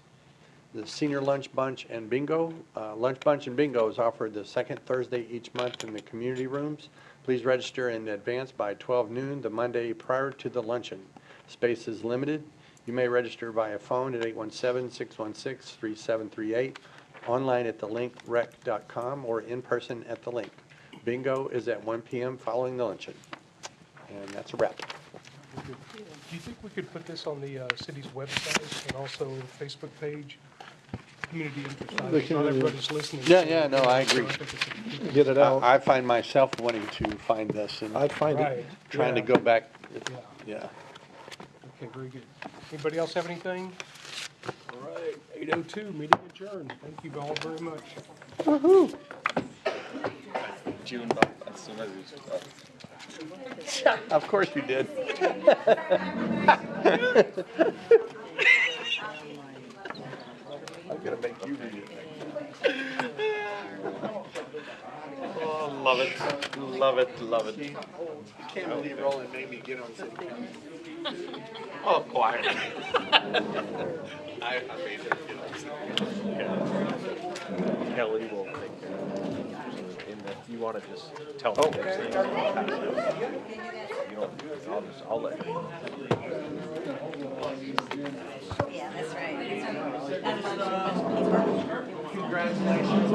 The Senior Lunch Bunch and Bingo. Lunch Bunch and Bingo is offered the second Thursday each month in the community rooms. Please register in advance by 12 noon the Monday prior to the luncheon. Space is limited. You may register via phone at 817-616-3738, online at thelinkRec.com, or in person at the link. Bingo is at 1 p.m. following the luncheon. And that's a wrap. Do you think we could put this on the city's website and also Facebook page? Community interest. Not everybody's listening. Yeah, no, I agree. Get it out. I find myself wanting to find this and I'd find it. Right. trying to go back. Yeah. Okay, very good. Anybody else have anything? All right, 8:02, meeting adjourned. Thank you all very much. June, as soon as it's Of course you did. I'm gonna make you read it. Oh, love it, love it, love it. I can't believe Roland made me get on city council. Oh, quiet. I made her get on city council. Kelly will take care of it. And if you want to just tell me those things, you don't, I'll let you. Yeah, that's right. Congratulations.